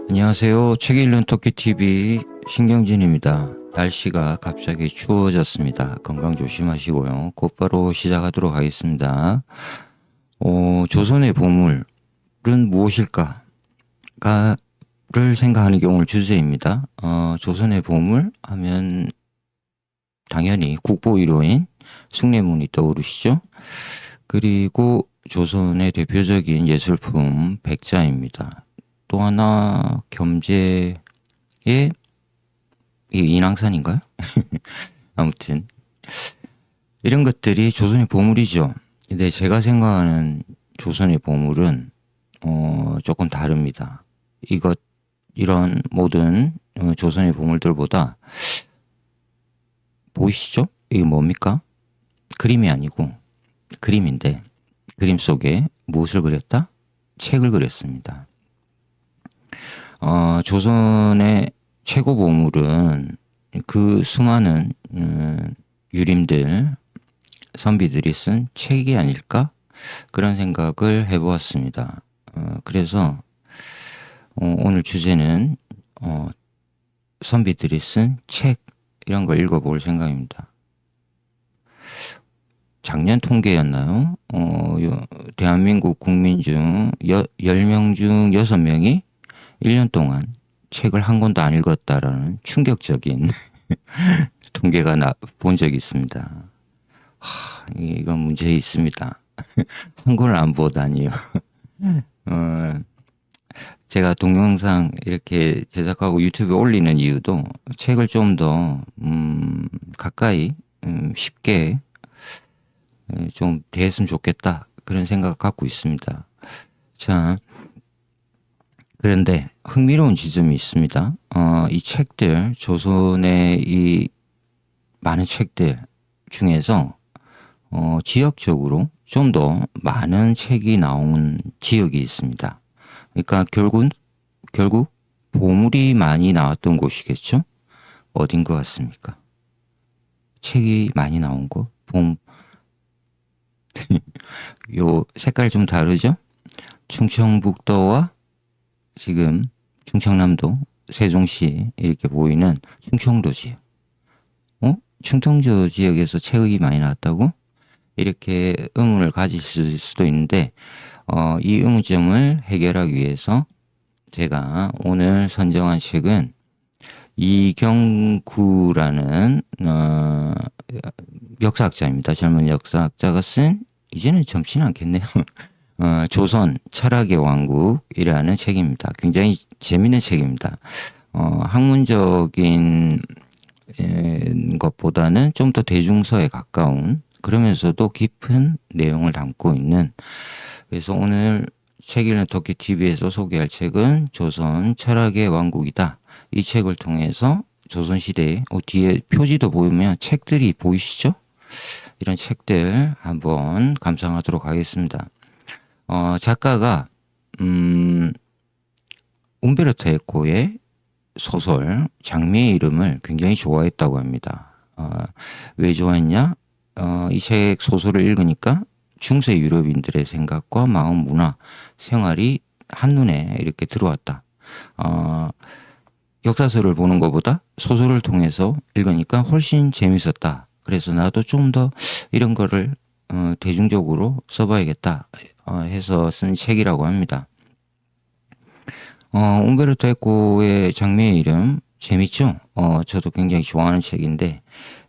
안녕하세요. 책 읽는 토끼TV 신경진입니다. 날씨가 갑자기 추워졌습니다. 건강 조심하시고요. 곧바로 시작하도록 하겠습니다. 조선의 보물은 무엇일까? 를 생각하는 게 오늘 주제입니다. 조선의 보물 하면 당연히 국보위로인 숭례문이 떠오르시죠? 그리고 조선의 대표적인 예술품 백자입니다. 또 하나 겸재의 인왕산인가요? 아무튼 이런 것들이 조선의 보물이죠. 근데 제가 생각하는 조선의 보물은 조금 다릅니다. 이런 모든 조선의 보물들보다 보이시죠? 이게 뭡니까? 그림이 아니고 그림인데 그림 속에 무엇을 그렸다? 책을 그렸습니다. 조선의 최고 보물은 그 수많은 유림들, 선비들이 쓴 책이 아닐까? 그런 생각을 해보았습니다. 그래서 오늘 주제는 선비들이 쓴 책, 이런 걸 읽어볼 생각입니다. 작년 통계였나요? 대한민국 국민 중 10명 중 6명이 1년 동안 책을 한 권도 안 읽었다라는 충격적인 통계가 본 적이 있습니다. 이건 문제 있습니다. 한 권을 안 보다니요. 제가 동영상 이렇게 제작하고 유튜브에 올리는 이유도 책을 좀 더 가까이 쉽게 좀 대했으면 좋겠다, 그런 생각을 갖고 있습니다. 자, 그런데 흥미로운 지점이 있습니다. 이 책들, 조선의 이 많은 책들 중에서 지역적으로 좀 더 많은 책이 나온 지역이 있습니다. 그러니까 결국 보물이 많이 나왔던 곳이겠죠? 어딘 것 같습니까? 책이 많이 나온 곳? 요 색깔 좀 다르죠? 충청북도와 지금 충청남도, 세종시 이렇게 보이는 충청도 지역. 충청도 지역에서 책이 많이 나왔다고? 이렇게 의문을 가지실 수도 있는데 이 의문점을 해결하기 위해서 제가 오늘 선정한 책은 이경구라는 역사학자입니다. 젊은 역사학자가 쓴, 이제는 젊지는 않겠네요. 조선 철학의 왕국이라는 책입니다. 굉장히 재미있는 책입니다. 학문적인 것보다는 좀 더 대중서에 가까운, 그러면서도 깊은 내용을 담고 있는, 그래서 오늘 책 읽는 토끼TV에서 소개할 책은 조선 철학의 왕국이다. 이 책을 통해서 조선시대, 뒤에 표지도 보이면 책들이 보이시죠? 이런 책들 한번 감상하도록 하겠습니다. 작가가 움베르토 에코의 소설 장미의 이름을 굉장히 좋아했다고 합니다. 왜 좋아했냐? 이 책 소설을 읽으니까 중세 유럽인들의 생각과 마음, 문화, 생활이 한눈에 이렇게 들어왔다. 역사서를 보는 것보다 소설을 통해서 읽으니까 훨씬 재밌었다. 그래서 나도 좀 더 이런 거를 대중적으로 써봐야겠다 해서 쓴 책이라고 합니다. 움베르토 에코의 장미의 이름 재밌죠? 저도 굉장히 좋아하는 책인데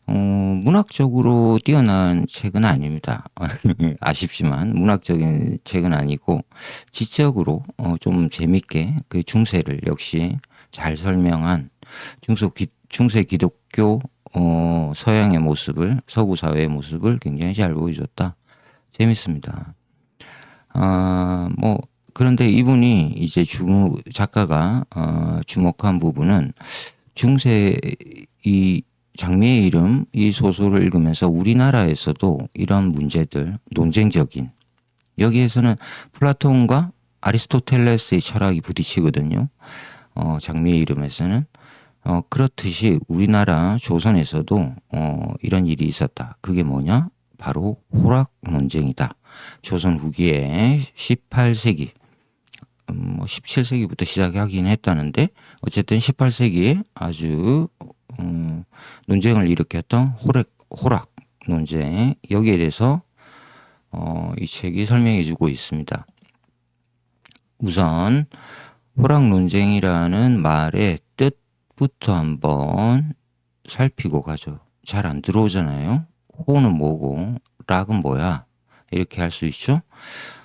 문학적으로 뛰어난 책은 아닙니다. 아쉽지만 문학적인 책은 아니고 지적으로 좀 재밌게 그 중세를 역시 잘 설명한 중세 기독교 서양의 모습을, 서구 사회의 모습을 굉장히 잘 보여줬다. 재밌습니다. 그런데 이분이 이제 작가가 주목한 부분은 중세 이 장미의 이름, 이 소설을 읽으면서 우리나라에서도 이런 문제들, 논쟁적인, 여기에서는 플라톤과 아리스토텔레스의 철학이 부딪히거든요. 장미의 이름에서는 그렇듯이 우리나라 조선에서도 이런 일이 있었다. 그게 뭐냐? 바로 호락 논쟁이다. 조선 후기에 18세기, 17세기부터 시작하긴 했다는데 어쨌든 18세기에 아주 논쟁을 일으켰던 호락 논쟁, 여기에 대해서 이 책이 설명해주고 있습니다. 우선 호락 논쟁이라는 말의 뜻부터 한번 살피고 가죠. 잘 안 들어오잖아요. 호는 뭐고 락은 뭐야? 이렇게 할 수 있죠.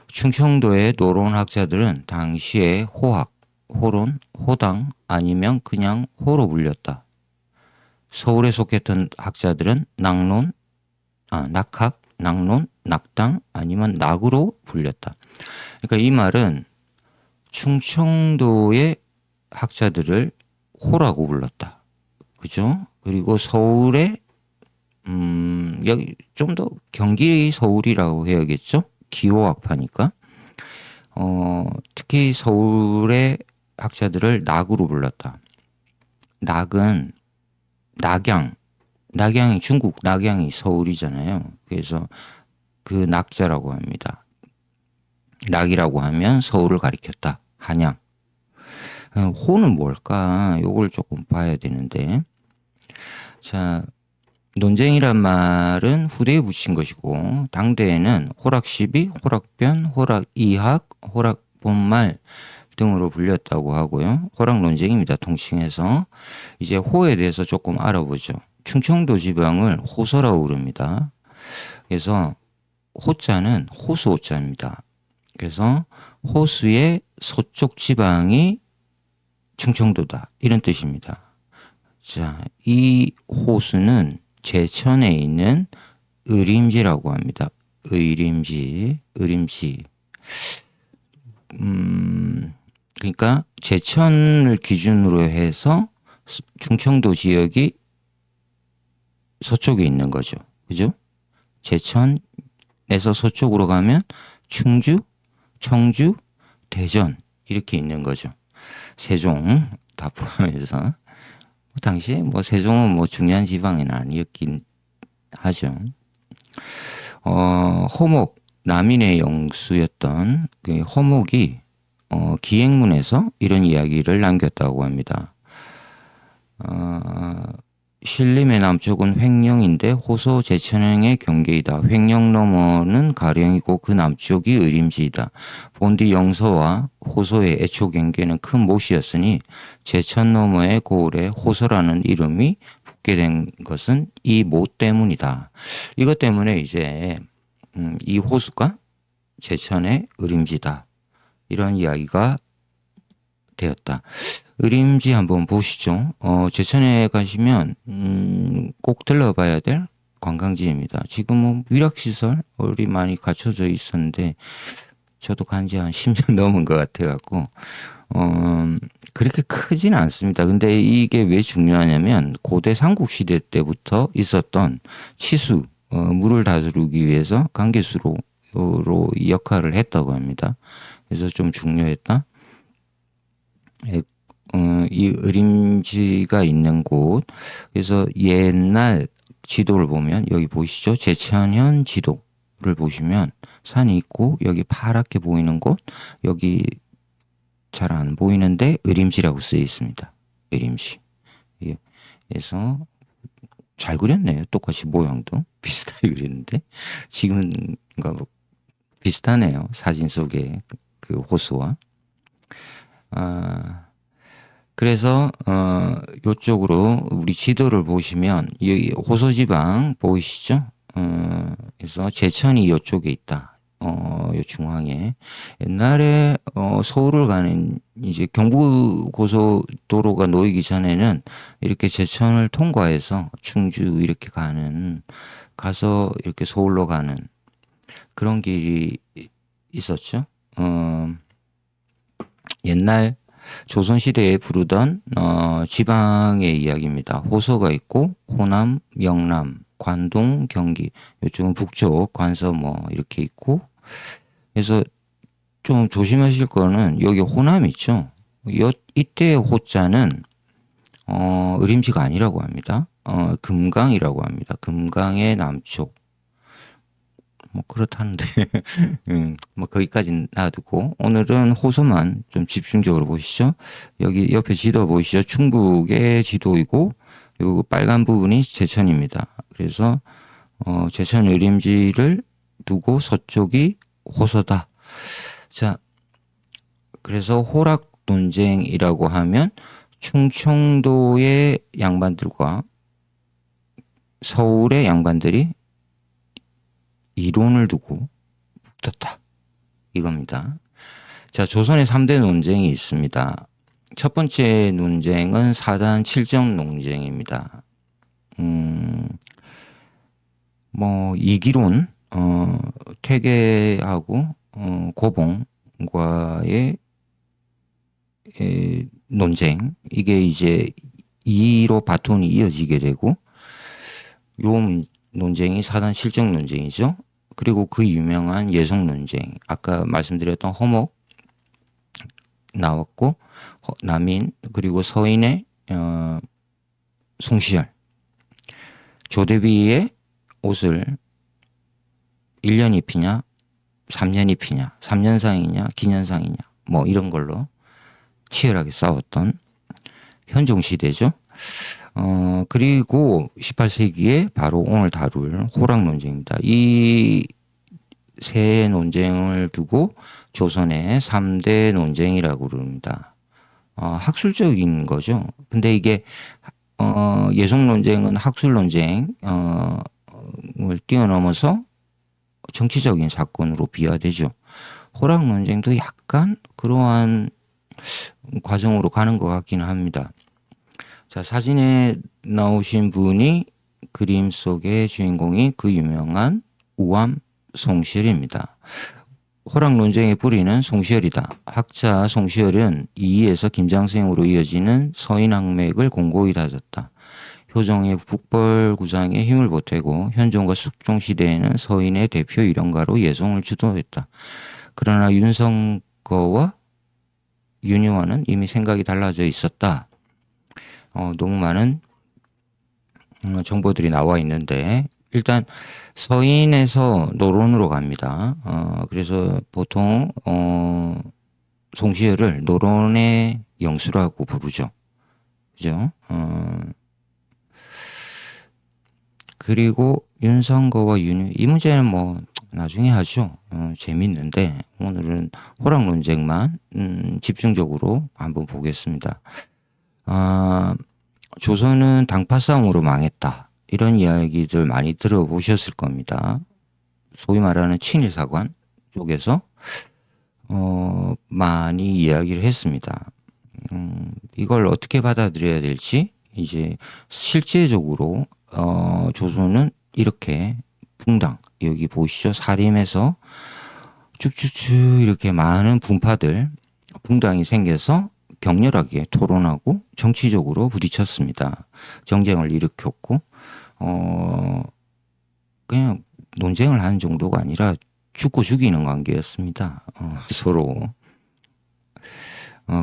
충청도의 노론학자들은 당시에 호학, 호론, 호당 아니면 그냥 호로 불렸다. 서울에 속했던 학자들은 낙론, 낙학, 낙론, 낙당 아니면 낙으로 불렸다. 그러니까 이 말은 충청도의 학자들을 호라고 불렀다. 그죠? 그리고 서울에 여기 좀 더 경기 서울이라고 해야겠죠? 기호학파니까. 특히 서울의 학자들을 낙으로 불렀다. 낙은 낙양이 중국 낙양이 서울이잖아요. 그래서 그 낙자라고 합니다. 낙이라고 하면 서울을 가리켰다. 한양. 호는 뭘까? 요걸 조금 봐야 되는데. 자, 논쟁이란 말은 후대에 붙인 것이고 당대에는 호락시비, 호락변, 호락이학, 호락본말 등으로 불렸다고 하고요. 호락 논쟁입니다. 통칭해서. 이제 호에 대해서 조금 알아보죠. 충청도 지방을 호서라고 부릅니다. 그래서 호자는 호수 호자입니다. 그래서 호수의 서쪽 지방이 충청도다. 이런 뜻입니다. 자, 이 호수는 제천에 있는 의림지라고 합니다. 의림지. 그러니까 제천을 기준으로 해서 충청도 지역이 서쪽에 있는 거죠. 그죠? 제천에서 서쪽으로 가면 충주, 청주, 대전 이렇게 있는 거죠. 세종 다 포함해서. 당시에 세종은 중요한 지방은 아니었긴 하죠. 허목, 남인의 영수였던 그 허목이 기행문에서 이런 이야기를 남겼다고 합니다. 신림의 남쪽은 횡령인데 호소 제천행의 경계이다. 횡령 너머는 가령이고 그 남쪽이 의림지이다. 본디 영서와 호소의 애초 경계는 큰 못이었으니 제천 너머의 고을에 호소라는 이름이 붙게 된 것은 이 못 때문이다. 이것 때문에 이제 이 호수가 제천의 의림지다. 이런 이야기가 되었다. 의림지 한번 보시죠. 제천에 가시면 꼭 들러봐야 될 관광지입니다. 지금 위락시설이 많이 갖춰져 있었는데 저도 간지 한 10년 넘은 것 같아갖고 그렇게 크지는 않습니다. 근데 이게 왜 중요하냐면 고대 삼국시대 때부터 있었던 치수, 물을 다스리기 위해서 관계수로 역할을 했다고 합니다. 그래서 좀 중요했다. 이 의림지가 있는 곳, 그래서 옛날 지도를 보면 여기 보이시죠? 제천현 지도를 보시면 산이 있고 여기 파랗게 보이는 곳, 여기 잘 안 보이는데 의림지라고 쓰여 있습니다. 의림지. 그래서 잘 그렸네요. 똑같이 모양도 비슷하게 그렸는데 지금은 비슷하네요. 사진 속에 그 호수와. 그래서 요쪽으로 우리 지도를 보시면 여기 호서지방 보이시죠? 그래서 제천이 요쪽에 있다. 요 중앙에. 옛날에 서울을 가는 이제 경부고속도로가 놓이기 전에는 이렇게 제천을 통과해서 충주 이렇게 가서 이렇게 서울로 가는 그런 길이 있었죠. 옛날 조선시대에 부르던 지방의 이야기입니다. 호서가 있고 호남, 영남, 관동, 경기, 이쪽은 북쪽 관서 이렇게 있고, 그래서 좀 조심하실 거는 여기 호남 있죠. 이때의 호자는 의림지가 아니라고 합니다. 금강이라고 합니다. 금강의 남쪽. 뭐 그렇다는데 뭐 거기까지 놔두고 오늘은 호서만 좀 집중적으로 보시죠. 여기 옆에 지도 보이시죠? 충북의 지도이고 요 빨간 부분이 제천입니다. 그래서 제천 의림지를 두고 서쪽이 호서다. 자, 그래서 호락 논쟁이라고 하면 충청도의 양반들과 서울의 양반들이 이론을 두고 붙었다. 이겁니다. 자, 조선의 3대 논쟁이 있습니다. 첫 번째 논쟁은 사단 칠정 논쟁입니다. 뭐 이기론, 퇴계하고 고봉과의 논쟁, 이게 이제 2로 바톤이 이어지게 되고 요 논쟁이 사단 실정 논쟁이죠. 그리고 그 유명한 예성 논쟁, 아까 말씀드렸던 허목 나왔고 남인 그리고 서인의 송시열, 조대비의 옷을 1년 입히냐 3년 입히냐 3년상이냐 기년상이냐 뭐 이런 걸로 치열하게 싸웠던 현종시대죠. 그리고 18세기에 바로 오늘 다룰 호락 논쟁입니다. 이 세 논쟁을 두고 조선의 3대 논쟁이라고 그럽니다. 학술적인 거죠. 근데 이게 예속 논쟁은 학술 논쟁을 뛰어넘어서 정치적인 사건으로 비화되죠. 호락 논쟁도 약간 그러한 과정으로 가는 것 같기는 합니다. 자, 사진에 나오신 분이 그림 속의 주인공이 그 유명한 우암 송시열입니다. 호락 논쟁의 뿌리는 송시열이다. 학자 송시열은 이에서 김장생으로 이어지는 서인학맥을 공고히 다졌다. 효정의 북벌구장에 힘을 보태고 현종과 숙종 시대에는 서인의 대표 일원가로 예송을 주도했다. 그러나 윤성거와 윤유와는 이미 생각이 달라져 있었다. 너무 많은 정보들이 나와 있는데 일단 서인에서 노론으로 갑니다. 그래서 보통 송시열을 노론의 영수라고 부르죠. 그죠? 그리고 윤성거와 윤유, 이 문제는 뭐 나중에 하죠. 재밌는데 오늘은 호락 논쟁만 집중적으로 한번 보겠습니다. 조선은 당파 싸움으로 망했다. 이런 이야기들 많이 들어보셨을 겁니다. 소위 말하는 친일사관 쪽에서 많이 이야기를 했습니다. 이걸 어떻게 받아들여야 될지 이제 실제적으로 조선은 이렇게 붕당, 여기 보시죠. 사림에서 쭉쭉쭉 이렇게 많은 분파들, 붕당이 생겨서 격렬하게 토론하고 정치적으로 부딪혔습니다. 정쟁을 일으켰고 그냥 논쟁을 하는 정도가 아니라 죽고 죽이는 관계였습니다. 서로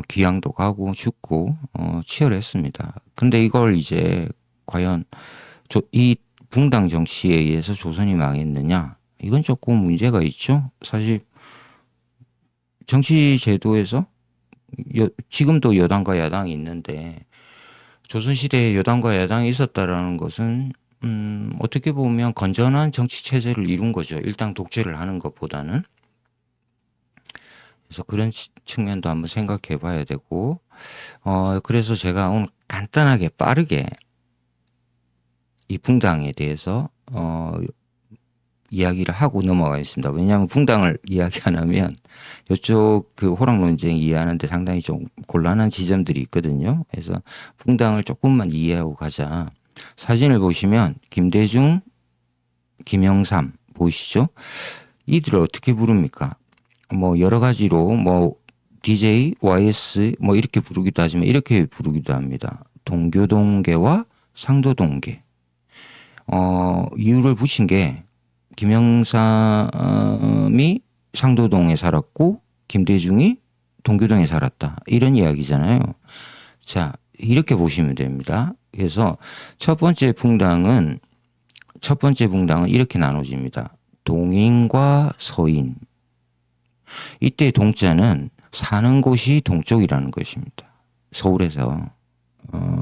귀양도 가고 죽고 치열했습니다. 근데 이걸 이제 과연 이 붕당 정치에 의해서 조선이 망했느냐? 이건 조금 문제가 있죠. 사실 정치 제도에서 지금도 여당과 야당이 있는데 조선시대에 여당과 야당이 있었다라는 것은 어떻게 보면 건전한 정치 체제를 이룬 거죠. 일당 독재를 하는 것보다는. 그래서 그런 측면도 한번 생각해 봐야 되고 그래서 제가 오늘 간단하게 빠르게 이 붕당에 대해서 이야기를 하고 넘어가겠습니다. 왜냐하면 붕당을 이야기 안 하면 이쪽 그 호락 논쟁 이해하는데 상당히 좀 곤란한 지점들이 있거든요. 그래서 붕당을 조금만 이해하고 가자. 사진을 보시면 김대중, 김영삼 보이시죠? 이들을 어떻게 부릅니까? 뭐 여러 가지로 뭐 DJ, YS 뭐 이렇게 부르기도 하지만 이렇게 부르기도 합니다. 동교동계와 상도동계. 이유를 붙인 게 김영삼이 상도동에 살았고 김대중이 동교동에 살았다. 이런 이야기잖아요. 자, 이렇게 보시면 됩니다. 그래서 첫 번째 붕당은 이렇게 나눠집니다. 동인과 서인. 이때 동자는 사는 곳이 동쪽이라는 것입니다. 서울에서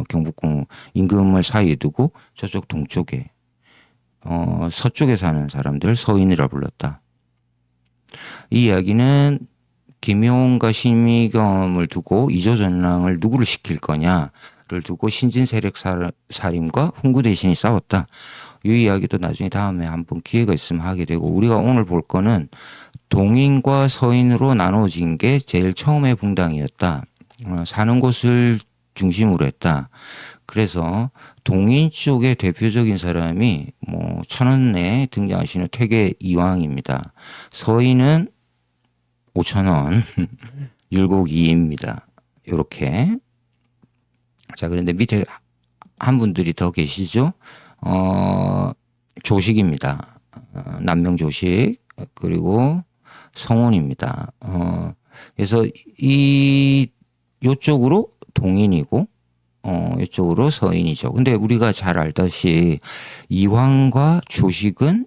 경복궁 임금을 사이에 두고 저쪽 동쪽에 서쪽에 사는 사람들 서인이라 불렀다. 이 이야기는 김용과 심의겸을 두고 이조전랑을 누구를 시킬 거냐를 두고 신진세력 살림과 훈구대신이 싸웠다. 이 이야기도 나중에 다음에 한번 기회가 있으면 하게 되고, 우리가 오늘 볼 거는 동인과 서인으로 나눠진 게 제일 처음에 붕당이었다. 사는 곳을 중심으로 했다. 그래서 동인 쪽의 대표적인 사람이 뭐 천원에 등장하시는 퇴계 이왕입니다. 서인은 5,000원 율곡이입니다. 요렇게. 자, 그런데 밑에 한 분들이 더 계시죠? 조식입니다. 남명조식. 그리고 성운입니다. 그래서 요쪽으로 동인이고, 이쪽으로 서인이죠. 근데 우리가 잘 알다시 이황과 조식은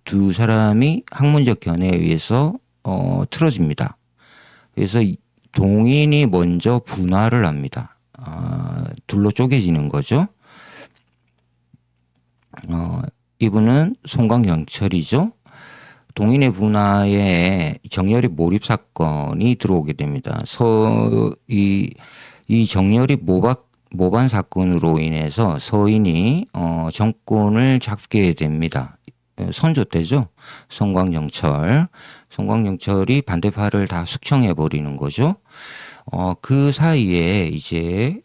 두 사람이 학문적 견해에 의해서 틀어집니다. 그래서 동인이 먼저 분화를 합니다. 둘로 쪼개지는 거죠. 이분은 송광경철이죠. 동인의 분화에 정열입 몰입 사건이 들어오게 됩니다. 이 정열입 모반 사건으로 인해서 서인이 정권을 잡게 됩니다. 선조 때죠. 송광정철이 반대파를 다 숙청해 버리는 거죠. 그 사이에 이제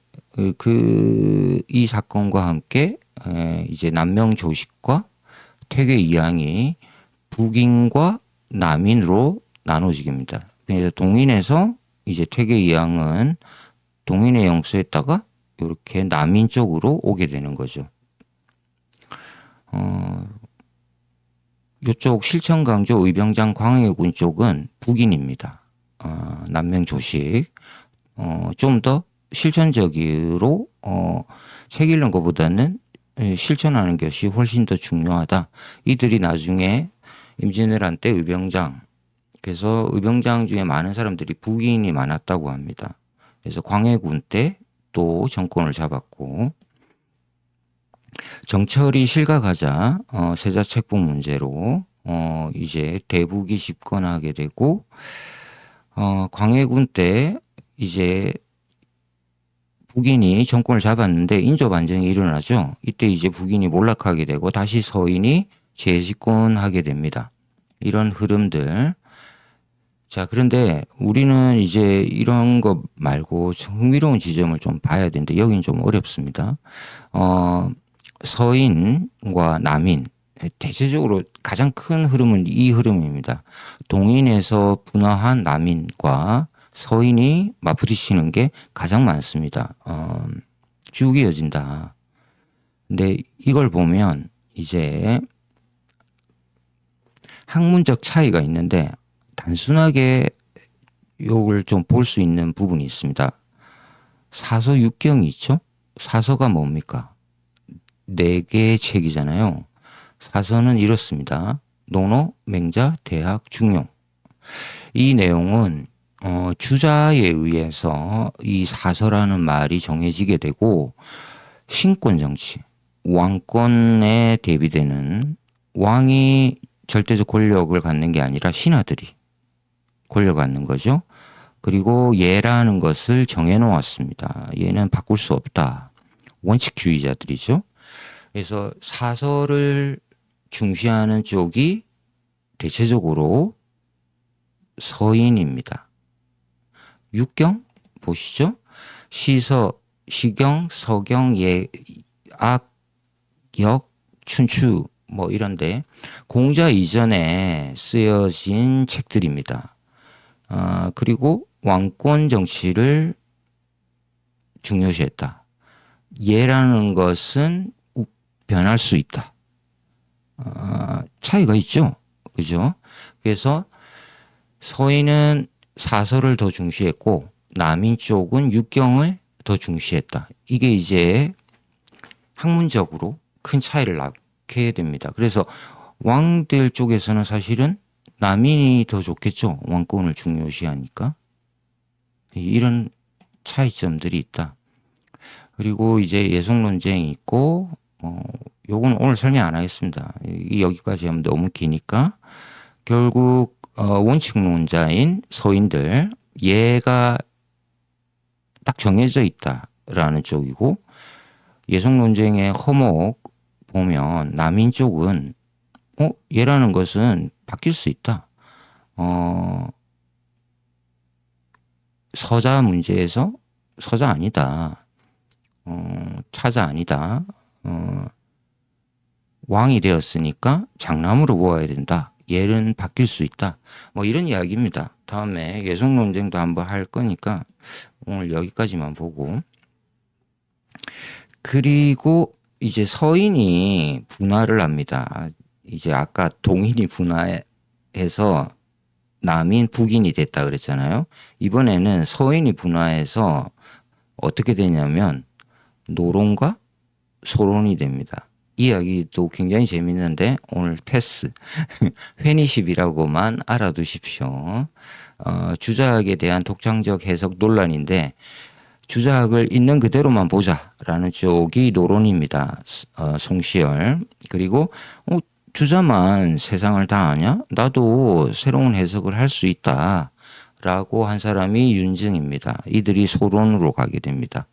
이 사건과 함께 이제 남명조식과 퇴계 이항이 북인과 남인으로 나눠지게 됩니다. 그래서 동인에서 이제 퇴계 이항은 동인의 영수했다가 이렇게 남인 쪽으로 오게 되는 거죠. 이쪽 실천강조 의병장 광해군 쪽은 북인입니다. 남명조식. 좀 더 실천적으로 책 읽는 것보다는 실천하는 것이 훨씬 더 중요하다. 이들이 나중에 임진왜란 때 의병장, 그래서 의병장 중에 많은 사람들이 북인이 많았다고 합니다. 그래서 광해군 때 또 정권을 잡았고, 정철이 실각하자 세자 책봉 문제로 이제 대북이 집권하게 되고, 광해군 때 이제 북인이 정권을 잡았는데 인조 반정이 일어나죠. 이때 이제 북인이 몰락하게 되고 다시 서인이 재집권하게 됩니다. 이런 흐름들. 자, 그런데 우리는 이제 이런 거 말고 흥미로운 지점을 좀 봐야 되는데 여긴 좀 어렵습니다. 서인과 남인, 대체적으로 가장 큰 흐름은 이 흐름입니다. 동인에서 분화한 남인과 서인이 맞부딪히는 게 가장 많습니다. 쭉 이어진다. 근데 이걸 보면 이제 학문적 차이가 있는데 단순하게 이걸 좀 볼 수 있는 부분이 있습니다. 사서 육경이 있죠? 사서가 뭡니까? 4개의 책이잖아요. 사서는 이렇습니다. 논어, 맹자, 대학, 중용. 이 내용은 주자에 의해서 이 사서라는 말이 정해지게 되고, 신권 정치, 왕권에 대비되는, 왕이 절대적 권력을 갖는 게 아니라 신하들이 권력을 갖는 거죠. 그리고 예라는 것을 정해놓았습니다. 얘는 바꿀 수 없다. 원칙주의자들이죠. 그래서 사서를 중시하는 쪽이 대체적으로 서인입니다. 육경 보시죠. 시서, 시경, 서경, 악, 역, 춘추 뭐 이런데 공자 이전에 쓰여진 책들입니다. 그리고 왕권 정치를 중요시했다. 예라는 것은 변할 수 있다. 차이가 있죠. 그죠? 그래서 서인은 사서를 더 중시했고 남인 쪽은 육경을 더 중시했다. 이게 이제 학문적으로 큰 차이를 낳게 됩니다. 그래서 왕들 쪽에서는 사실은 남인이 더 좋겠죠. 왕권을 중요시하니까. 이런 차이점들이 있다. 그리고 이제 예속 논쟁이 있고, 요건 오늘 설명 안 하겠습니다. 여기까지 하면 너무 기니까. 결국, 원칙론자인 서인들, 얘가 딱 정해져 있다라는 쪽이고, 예속 논쟁의 허목 보면 남인 쪽은, 얘라는 것은 바뀔 수 있다. 서자 문제에서 서자 아니다. 차자 아니다. 왕이 되었으니까 장남으로 보아야 된다. 얘는 바뀔 수 있다. 뭐 이런 이야기입니다. 다음에 예속 논쟁도 한번 할 거니까 오늘 여기까지만 보고. 그리고 이제 서인이 분화를 합니다. 이제 아까 동인이 분화해서 남인 북인이 됐다 그랬잖아요. 이번에는 서인이 분화해서 어떻게 되냐면 노론과 소론이 됩니다. 이 이야기도 굉장히 재밌는데 오늘 패스. 회니십이라고만 알아두십시오. 주작에 대한 독창적 해석 논란인데 주작을 있는 그대로만 보자라는 쪽이 노론입니다. 송시열. 그리고 주자만 세상을 다 아냐? 나도 새로운 해석을 할 수 있다. 라고 한 사람이 윤증입니다. 이들이 소론으로 가게 됩니다.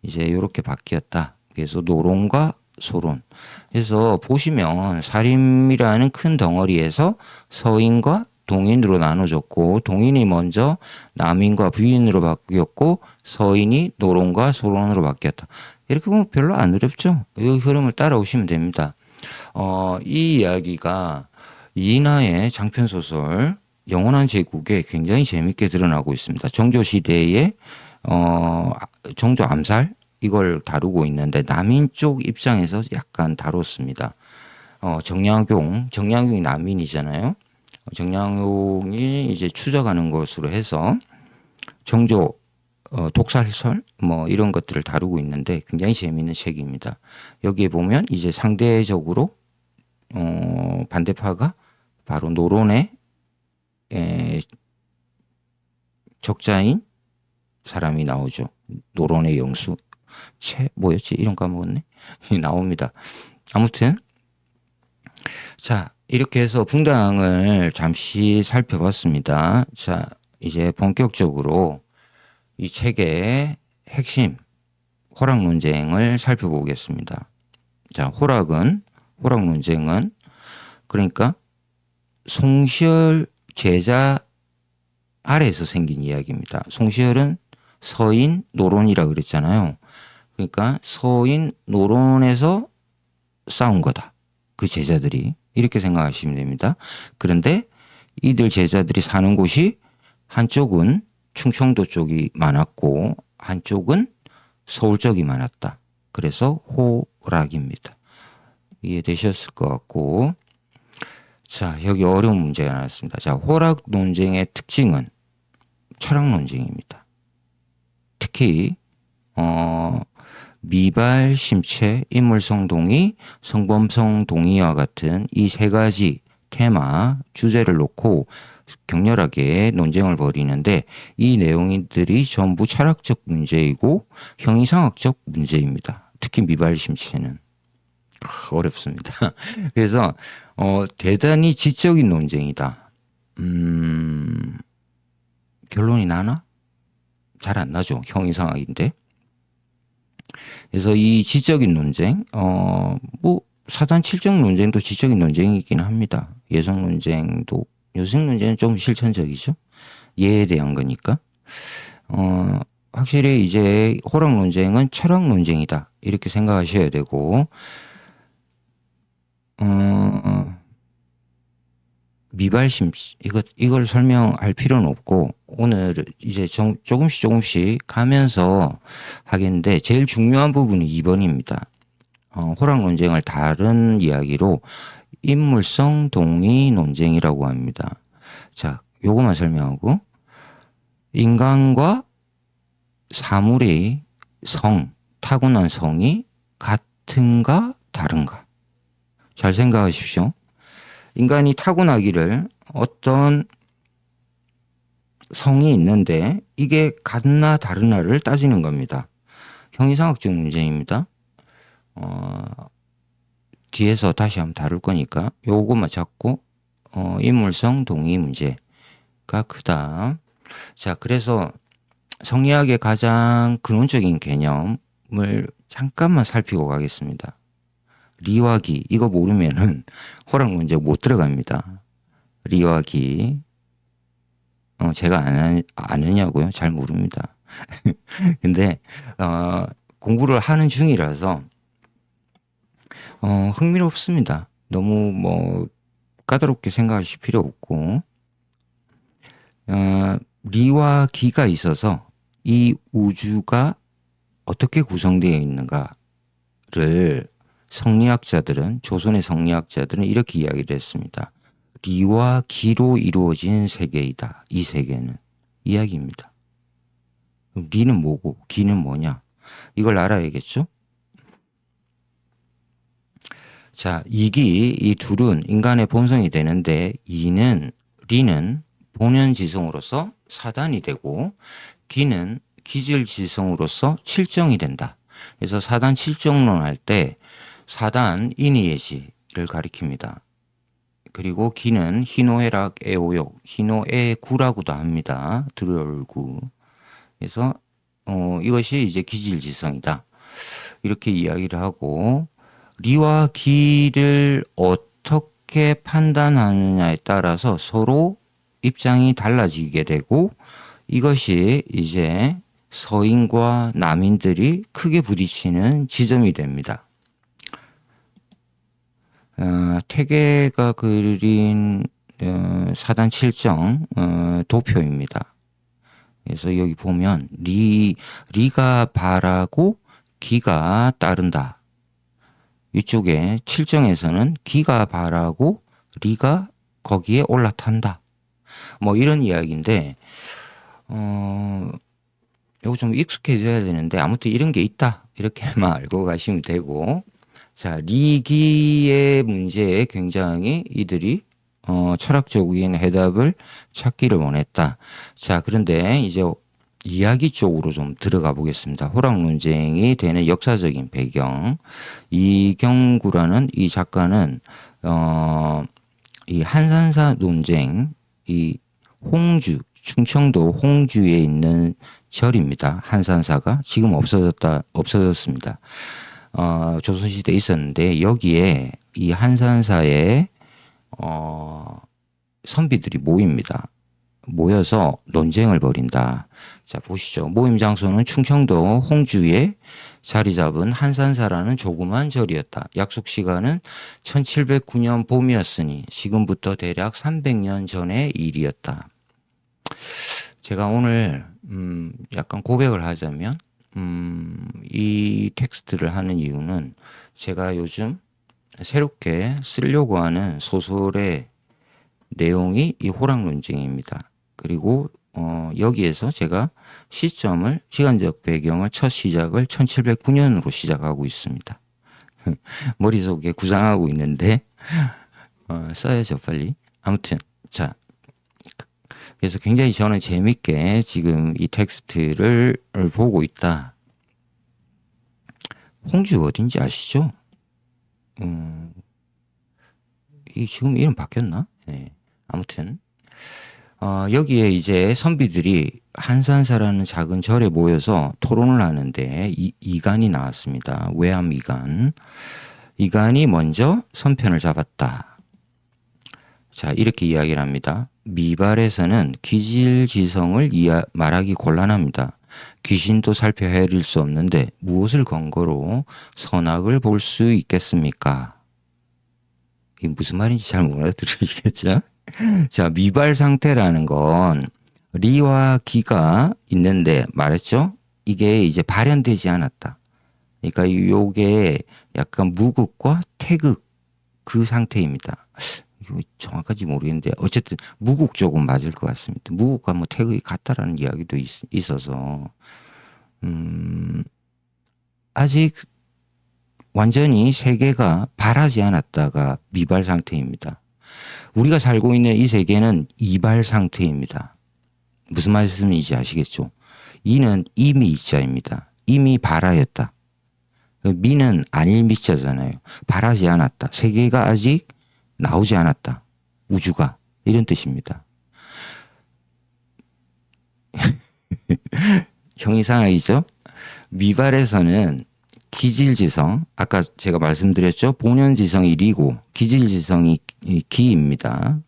이제 이렇게 바뀌었다. 그래서 노론과 소론. 그래서 보시면 사림이라는 큰 덩어리에서 서인과 동인으로 나눠졌고 동인이 먼저 남인과 부인으로 바뀌었고 서인이 노론과 소론으로 바뀌었다. 이렇게 보면 별로 안 어렵죠. 이 흐름을 따라오시면 됩니다. 이 이야기가 이인하의 장편소설 영원한 제국에 굉장히 재밌게 드러나고 있습니다. 정조시대의 정조 암살 이걸 다루고 있는데 남인 쪽 입장에서 약간 다뤘습니다. 정량용이 남인이잖아요. 정량용이 이제 추적하는 것으로 해서 정조 독살설 뭐 이런 것들을 다루고 있는데 굉장히 재미있는 책입니다. 여기에 보면 이제 상대적으로 반대파가 바로 노론의 적자인 사람이 나오죠. 노론의 영수 뭐였지? 이름 까먹었네. 나옵니다. 아무튼 자 이렇게 해서 붕당을 잠시 살펴봤습니다. 자 이제 본격적으로 이 책의 핵심 호락 논쟁을 살펴보겠습니다. 자 호락 논쟁은 그러니까 송시열 제자 아래에서 생긴 이야기입니다. 송시열은 서인 노론이라 그랬잖아요. 그러니까 서인 노론에서 싸운 거다. 그 제자들이 이렇게 생각하시면 됩니다. 그런데 이들 제자들이 사는 곳이 한쪽은 충청도 쪽이 많았고 한쪽은 서울 쪽이 많았다. 그래서 호락입니다. 이해되셨을 것 같고 자 여기 어려운 문제가 나왔습니다. 자 호락 논쟁의 특징은 철학 논쟁입니다. 특히 미발, 심체, 인물성 동의, 성범성 동의와 같은 이 세 가지 테마, 주제를 놓고 격렬하게 논쟁을 벌이는데 이 내용들이 전부 철학적 문제이고 형이상학적 문제입니다. 특히 미발, 심체는 어렵습니다. 그래서 대단히 지적인 논쟁이다. 결론이 나나? 잘 안 나죠. 형이상학인데. 그래서 이 지적인 논쟁, 뭐 사단 칠정 논쟁도 지적인 논쟁이긴 합니다. 예성 논쟁도 요성 논쟁은 좀 실천적이죠. 예에 대한 거니까. 확실히 이제 호락 논쟁은 철학 논쟁이다 이렇게 생각하셔야 되고, 미발심 이걸 설명할 필요는 없고 오늘 이제 조금씩 가면서 하겠는데 제일 중요한 부분이 2번입니다. 호락 논쟁을 다른 이야기로 인물성 동의 논쟁이라고 합니다. 자, 요거만 설명하고 인간과 사물의 타고난 성이 같은가 다른가? 잘 생각하십시오. 인간이 타고나기를 어떤 성이 있는데 이게 같나 다르나를 따지는 겁니다. 형이상학적 문제입니다. 뒤에서 다시 한번 다룰 거니까 요것만 잡고 인물성 동의 문제가 크다. 자, 그래서 성리학의 가장 근원적인 개념을 잠깐만 살피고 가겠습니다. 리와 기, 이거 모르면은 호락 문제 못 들어갑니다. 리와 기, 제가 아느냐고요? 잘 모릅니다. 근데 공부를 하는 중이라서 흥미롭습니다. 너무 뭐 까다롭게 생각하실 필요 없고 리와 기가 있어서 이 우주가 어떻게 구성되어 있는가를 성리학자들은, 조선의 성리학자들은 이렇게 이야기를 했습니다. 리와 기로 이루어진 세계이다. 이 세계는 이야기입니다. 리는 뭐고 기는 뭐냐? 이걸 알아야겠죠? 자, 이 둘은 인간의 본성이 되는데 리는 본연지성으로서 사단이 되고 기는 기질지성으로서 칠정이 된다. 그래서 사단 칠정론 할 때 사단 인이예시를 가리킵니다. 그리고 기는 희노애락 애오욕, 희노애구라고도 합니다. 들얼구. 그래서 이것이 이제 기질지성이다. 이렇게 이야기를 하고 리와 기를 어떻게 판단하느냐에 따라서 서로 입장이 달라지게 되고 이것이 이제 서인과 남인들이 크게 부딪히는 지점이 됩니다. 태계가 그린 사단 칠정 도표입니다. 그래서 여기 보면 리가 바라고 기가 따른다. 이쪽에 칠정에서는 기가 바라고 리가 거기에 올라탄다. 뭐 이런 이야기인데 이거 좀 익숙해져야 되는데 아무튼 이런 게 있다. 이렇게만 알고 가시면 되고, 자, 리기의 문제에 굉장히 이들이 철학적인 해답을 찾기를 원했다. 자, 그런데 이제 이야기 쪽으로 좀 들어가 보겠습니다. 호락 논쟁이 되는 역사적인 배경. 이경구라는 이 작가는 이 한산사 논쟁, 이 충청도 홍주에 있는 절입니다. 한산사가 지금 없어졌습니다. 조선시대에 있었는데 여기에 이 한산사에 선비들이 모여서 논쟁을 벌인다. 자, 보시죠. 모임 장소는 충청도 홍주에 자리 잡은 한산사라는 조그만 절이었다. 약속 시간은 1709년 봄이었으니 지금부터 대략 300년 전의 일이었다. 제가 오늘 약간 고백을 하자면 이 텍스트를 하는 이유는 제가 요즘 새롭게 쓰려고 하는 소설의 내용이 이 호락 논쟁입니다. 그리고 여기에서 제가 시간적 배경을 첫 시작을 1709년으로 시작하고 있습니다. 머릿속에 구상하고 있는데 써야죠 빨리. 아무튼 자, 그래서 굉장히 저는 재밌게 지금 이 텍스트를 보고 있다. 홍주 어딘지 아시죠? 이 지금 이름 바뀌었나? 네. 아무튼 여기에 이제 선비들이 한산사라는 작은 절에 모여서 토론을 하는데 이간이 나왔습니다. 외암 이간. 이간이 먼저 선편을 잡았다. 자, 이렇게 이야기를 합니다. 미발에서는 기질지성을 말하기 곤란합니다. 귀신도 살펴 헤아릴 수 없는데 무엇을 근거로 선악을 볼 수 있겠습니까? 이게 무슨 말인지 잘 못 알아들으시겠죠? 자, 미발 상태라는 건 리와 기가 있는데 말했죠? 이게 이제 발현되지 않았다. 그러니까 요게 약간 무극과 태극 그 상태입니다. 이거 정확하지 모르겠는데 어쨌든 무극 쪽은 맞을 것 같습니다. 무극과 뭐 태극이 같다라는 이야기도 있어서 아직 완전히 세계가 발하지 않았다가 미발 상태입니다. 우리가 살고 있는 이 세계는 이발 상태입니다. 무슨 말씀인지 아시겠죠? 이는 이미 이자입니다. 이미 발하였다. 미는 아닐 미자잖아요. 발하지 않았다. 세계가 아직 나오지 않았다. 우주가. 이런 뜻입니다. 형 이상하죠? 미발에서는 기질지성, 아까 제가 말씀드렸죠? 본연지성이 리고 기질지성이 기입니다.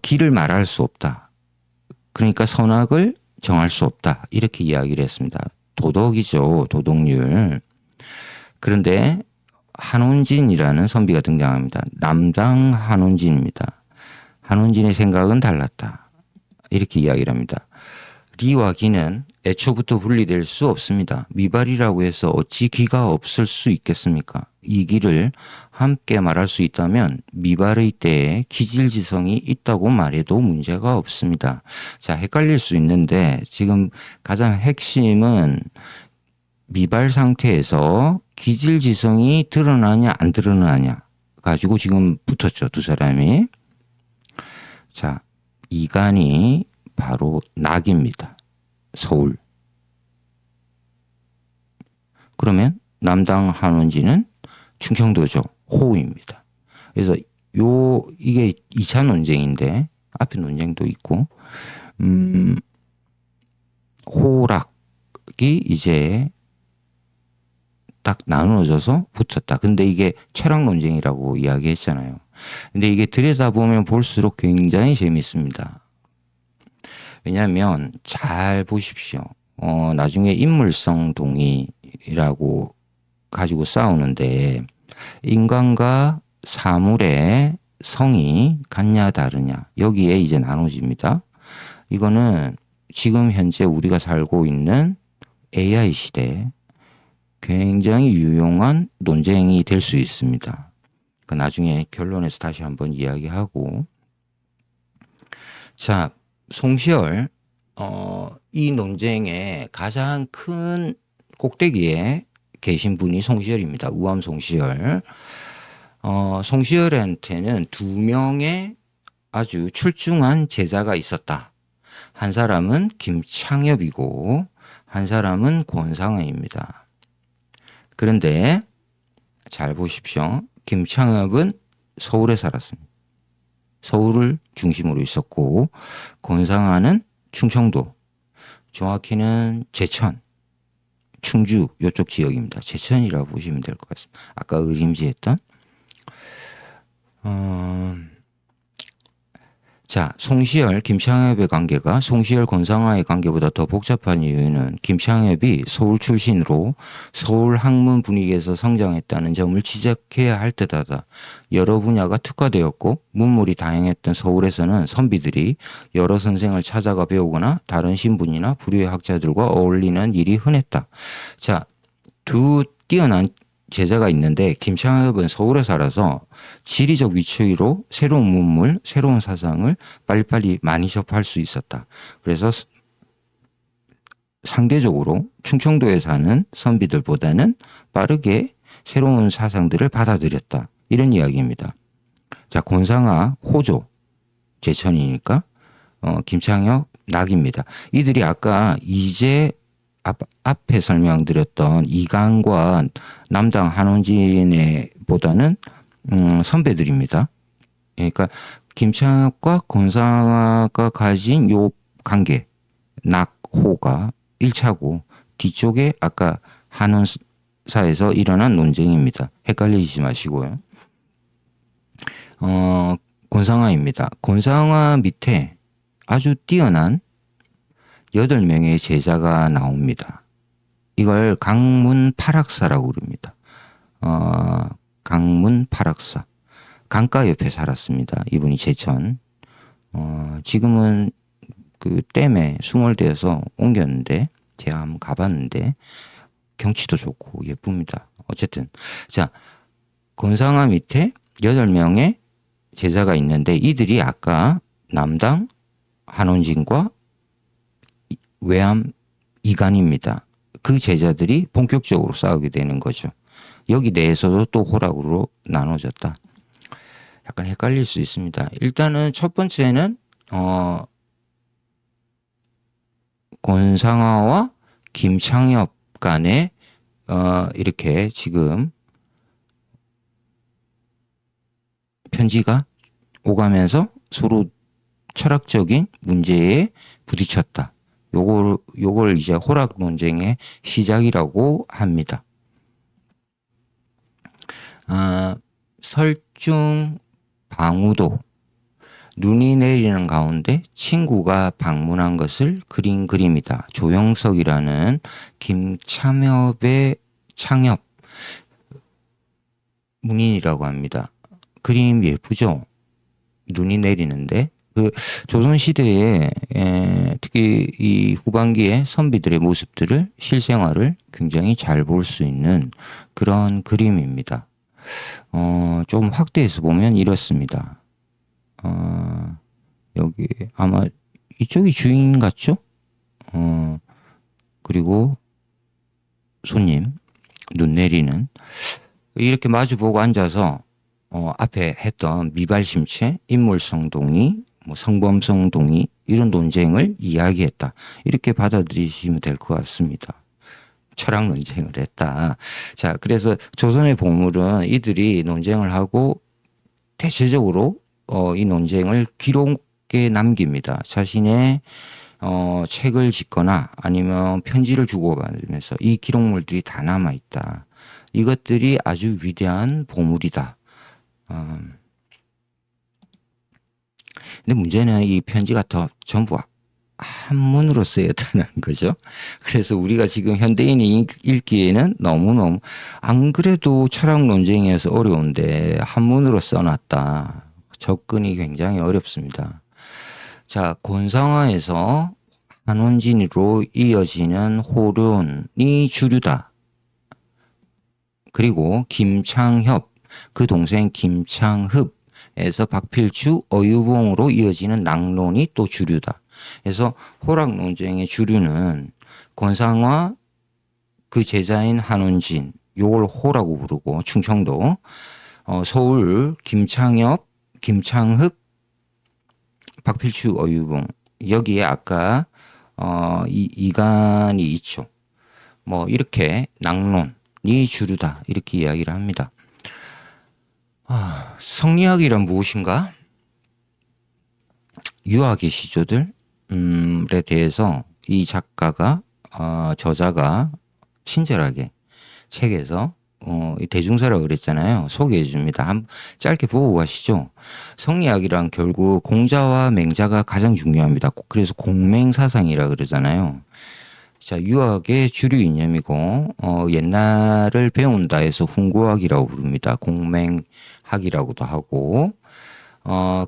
기를 말할 수 없다. 그러니까 선악을 정할 수 없다. 이렇게 이야기를 했습니다. 도덕이죠. 도덕률. 그런데 한원진이라는 선비가 등장합니다. 남당 한원진입니다. 한원진의 생각은 달랐다. 이렇게 이야기를 합니다. 리와 기는 애초부터 분리될 수 없습니다. 미발이라고 해서 어찌 기가 없을 수 있겠습니까? 이 기를 함께 말할 수 있다면 미발의 때에 기질지성이 있다고 말해도 문제가 없습니다. 자, 헷갈릴 수 있는데 지금 가장 핵심은 미발 상태에서 기질지성이 드러나냐 안 드러나냐 가지고 지금 붙었죠. 두 사람이. 자, 이간이 바로 낙입니다. 서울. 그러면 남당 한원지는 충청도죠. 호우입니다. 그래서 이게 2차 논쟁인데 앞에 논쟁도 있고 호락이 이제 딱 나누어져서 붙었다. 근데 이게 철학 논쟁이라고 이야기했잖아요. 근데 이게 들여다보면 볼수록 굉장히 재밌습니다. 왜냐하면 잘 보십시오. 나중에 인물성 동의라고 가지고 싸우는데 인간과 사물의 성이 같냐 다르냐 여기에 이제 나눠집니다. 이거는 지금 현재 우리가 살고 있는 AI 시대에 굉장히 유용한 논쟁이 될 수 있습니다. 나중에 결론에서 다시 한번 이야기하고. 자, 송시열 이 논쟁의 가장 큰 꼭대기에 계신 분이 송시열입니다. 우암 송시열. 송시열한테는 2명의 아주 출중한 제자가 있었다. 한 사람은 김창엽이고 한 사람은 권상은입니다. 그런데 잘 보십시오. 김창엽은 서울에 살았습니다. 서울을 중심으로 있었고 권상아는 충청도, 정확히는 제천, 충주 이쪽 지역입니다. 제천이라고 보시면 될 것 같습니다. 아까 의림지 했던. 자, 송시열, 김창엽의 관계가 송시열, 권상아의 관계보다 더 복잡한 이유는 김창엽이 서울 출신으로 서울 학문 분위기에서 성장했다는 점을 지적해야 할 듯하다. 여러 분야가 특화되었고 문물이 다양했던 서울에서는 선비들이 여러 선생을 찾아가 배우거나 다른 신분이나 부류의 학자들과 어울리는 일이 흔했다. 자, 두 뛰어난 제자가 있는데 김창엽은 서울에 살아서 지리적 위치로 새로운 문물, 새로운 사상을 빨리빨리 많이 접할 수 있었다. 그래서 상대적으로 충청도에 사는 선비들보다는 빠르게 새로운 사상들을 받아들였다. 이런 이야기입니다. 자, 권상아, 호조, 제천이니까 김창엽, 낙입니다. 이들이 아까 이제 앞에 설명드렸던 이강과 남당 한원진의 보다는 선배들입니다. 그러니까 김창엽과 권상아가 가진 요 관계 낙호가 1차고 뒤쪽에 아까 한원사에서 일어난 논쟁입니다. 헷갈리지 마시고요. 권상아입니다. 권상아 밑에 아주 뛰어난 8명의 제자가 나옵니다. 이걸 강문팔학사라고 부릅니다. 강문팔학사. 강가 옆에 살았습니다. 이분이 제천. 지금은 그 댐에 숭월되어서 옮겼는데 제가 한번 가봤는데 경치도 좋고 예쁩니다. 어쨌든 자, 권상아 밑에 8명의 제자가 있는데 이들이 아까 남당 한원진과 외암 이간입니다. 그 제자들이 본격적으로 싸우게 되는 거죠. 여기 내에서도 또 호락으로 나눠졌다. 약간 헷갈릴 수 있습니다. 일단은 첫 번째는 권상화와 김창엽 간에 이렇게 지금 편지가 오가면서 서로 철학적인 문제에 부딪혔다. 요걸 이제 호락 논쟁의 시작이라고 합니다. 설중 방우도 눈이 내리는 가운데 친구가 방문한 것을 그린 그림이다. 조영석이라는 김창엽의 창엽 문인이라고 합니다. 그림 예쁘죠? 눈이 내리는데 그 조선시대에 특히 이 후반기에 선비들의 모습들을 실생활을 굉장히 잘 볼 수 있는 그런 그림입니다. 좀 확대해서 보면 이렇습니다. 여기 아마 이쪽이 주인 같죠? 그리고 손님 눈 내리는 이렇게 마주보고 앉아서 앞에 했던 미발심체, 인물성 동의, 뭐 성범성 동의 이런 논쟁을 이야기했다. 이렇게 받아들이시면 될 것 같습니다. 철학 논쟁을 했다. 자, 그래서 조선의 보물은 이들이 논쟁을 하고 대체적으로 이 논쟁을 기록에 남깁니다. 자신의 책을 짓거나 아니면 편지를 주고받으면서 이 기록물들이 다 남아있다. 이것들이 아주 위대한 보물이다. 근데 문제는 이 편지가 전부 한문으로 쓰였다는 거죠. 그래서 우리가 지금 현대인이 읽기에는 너무너무 안 그래도 철학 논쟁에서 어려운데 한문으로 써놨다. 접근이 굉장히 어렵습니다. 자, 곤상화에서 한원진으로 이어지는 호론이 주류다. 그리고 김창협, 그 동생 김창흡에서 박필주, 어유봉으로 이어지는 낭론이 또 주류다. 그래서 호락 논쟁의 주류는 권상화, 그 제자인 한원진, 요걸 호라고 부르고 충청도, 서울 김창엽, 김창흡, 박필주, 어유봉 여기에 아까 이간이 있죠. 뭐 이렇게 낭론이 주류다 이렇게 이야기를 합니다. 성리학이란 무엇인가? 유학의 시조들에 대해서 이 작가가 저자가 친절하게 책에서 대중서라고 그랬잖아요. 소개해 줍니다. 한번 짧게 보고 가시죠. 성리학이란 결국 공자와 맹자가 가장 중요합니다. 그래서 공맹사상이라 그러잖아요. 자, 유학의 주류 이념이고 옛날을 배운다 해서 훈구학이라고 부릅니다. 공맹학이라고도 하고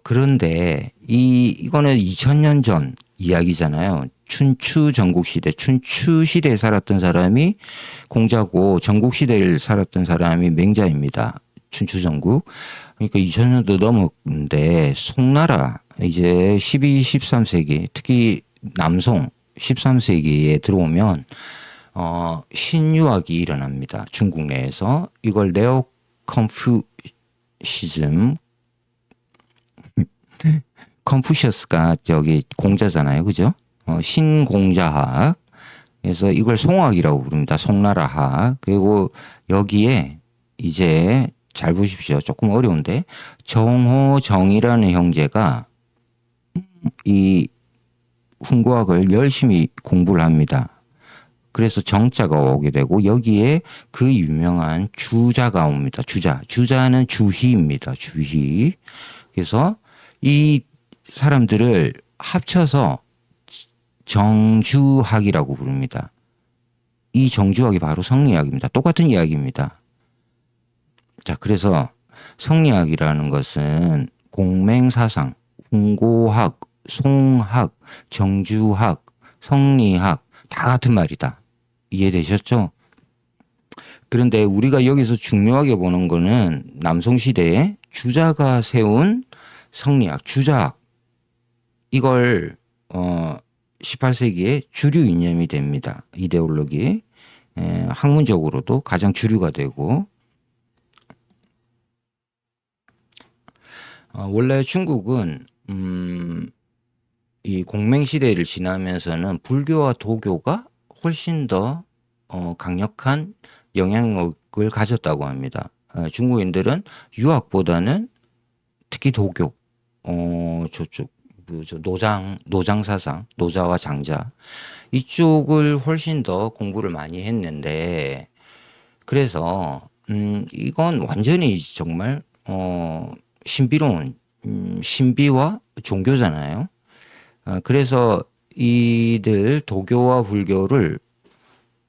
그런데 이거는 2000년 전 이야기잖아요. 춘추 전국시대, 춘추시대에 살았던 사람이 공자고 전국시대를 살았던 사람이 맹자입니다. 춘추전국. 그러니까 2000년도 넘었는데 송나라 이제 12, 13세기 특히 남송 13세기에 들어오면 신유학이 일어납니다. 중국 내에서 이걸 네오 컨푸시즘 컨푸셔스가 저기 공자잖아요. 그죠? 신공자학. 그래서 이걸 송학이라고 부릅니다. 송나라학. 그리고 여기에 이제 잘 보십시오. 조금 어려운데 정호정이라는 형제가 이 훈구학을 열심히 공부를 합니다. 그래서 정자가 오게 되고 여기에 그 유명한 주자가 옵니다. 주자는 주희입니다. 주희. 그래서 이 사람들을 합쳐서 정주학이라고 부릅니다. 이 정주학이 바로 성리학입니다. 똑같은 이야기입니다. 자, 그래서 성리학이라는 것은 공맹사상, 훈고학, 송학, 정주학, 성리학 다 같은 말이다. 이해되셨죠? 그런데 우리가 여기서 중요하게 보는 거는 남송시대에 주자가 세운 성리학, 주자학 이걸 18세기에 주류 이념이 됩니다. 이데올로기. 학문적으로도 가장 주류가 되고 원래 중국은 이 공맹 시대를 지나면서는 불교와 도교가 훨씬 더 강력한 영향력을 가졌다고 합니다. 중국인들은 유학보다는 특히 도교, 저쪽 노장 사상, 노자와 장자 이쪽을 훨씬 더 공부를 많이 했는데 그래서 이건 완전히 정말 신비로운 신비와 종교잖아요. 그래서 이들 도교와 불교를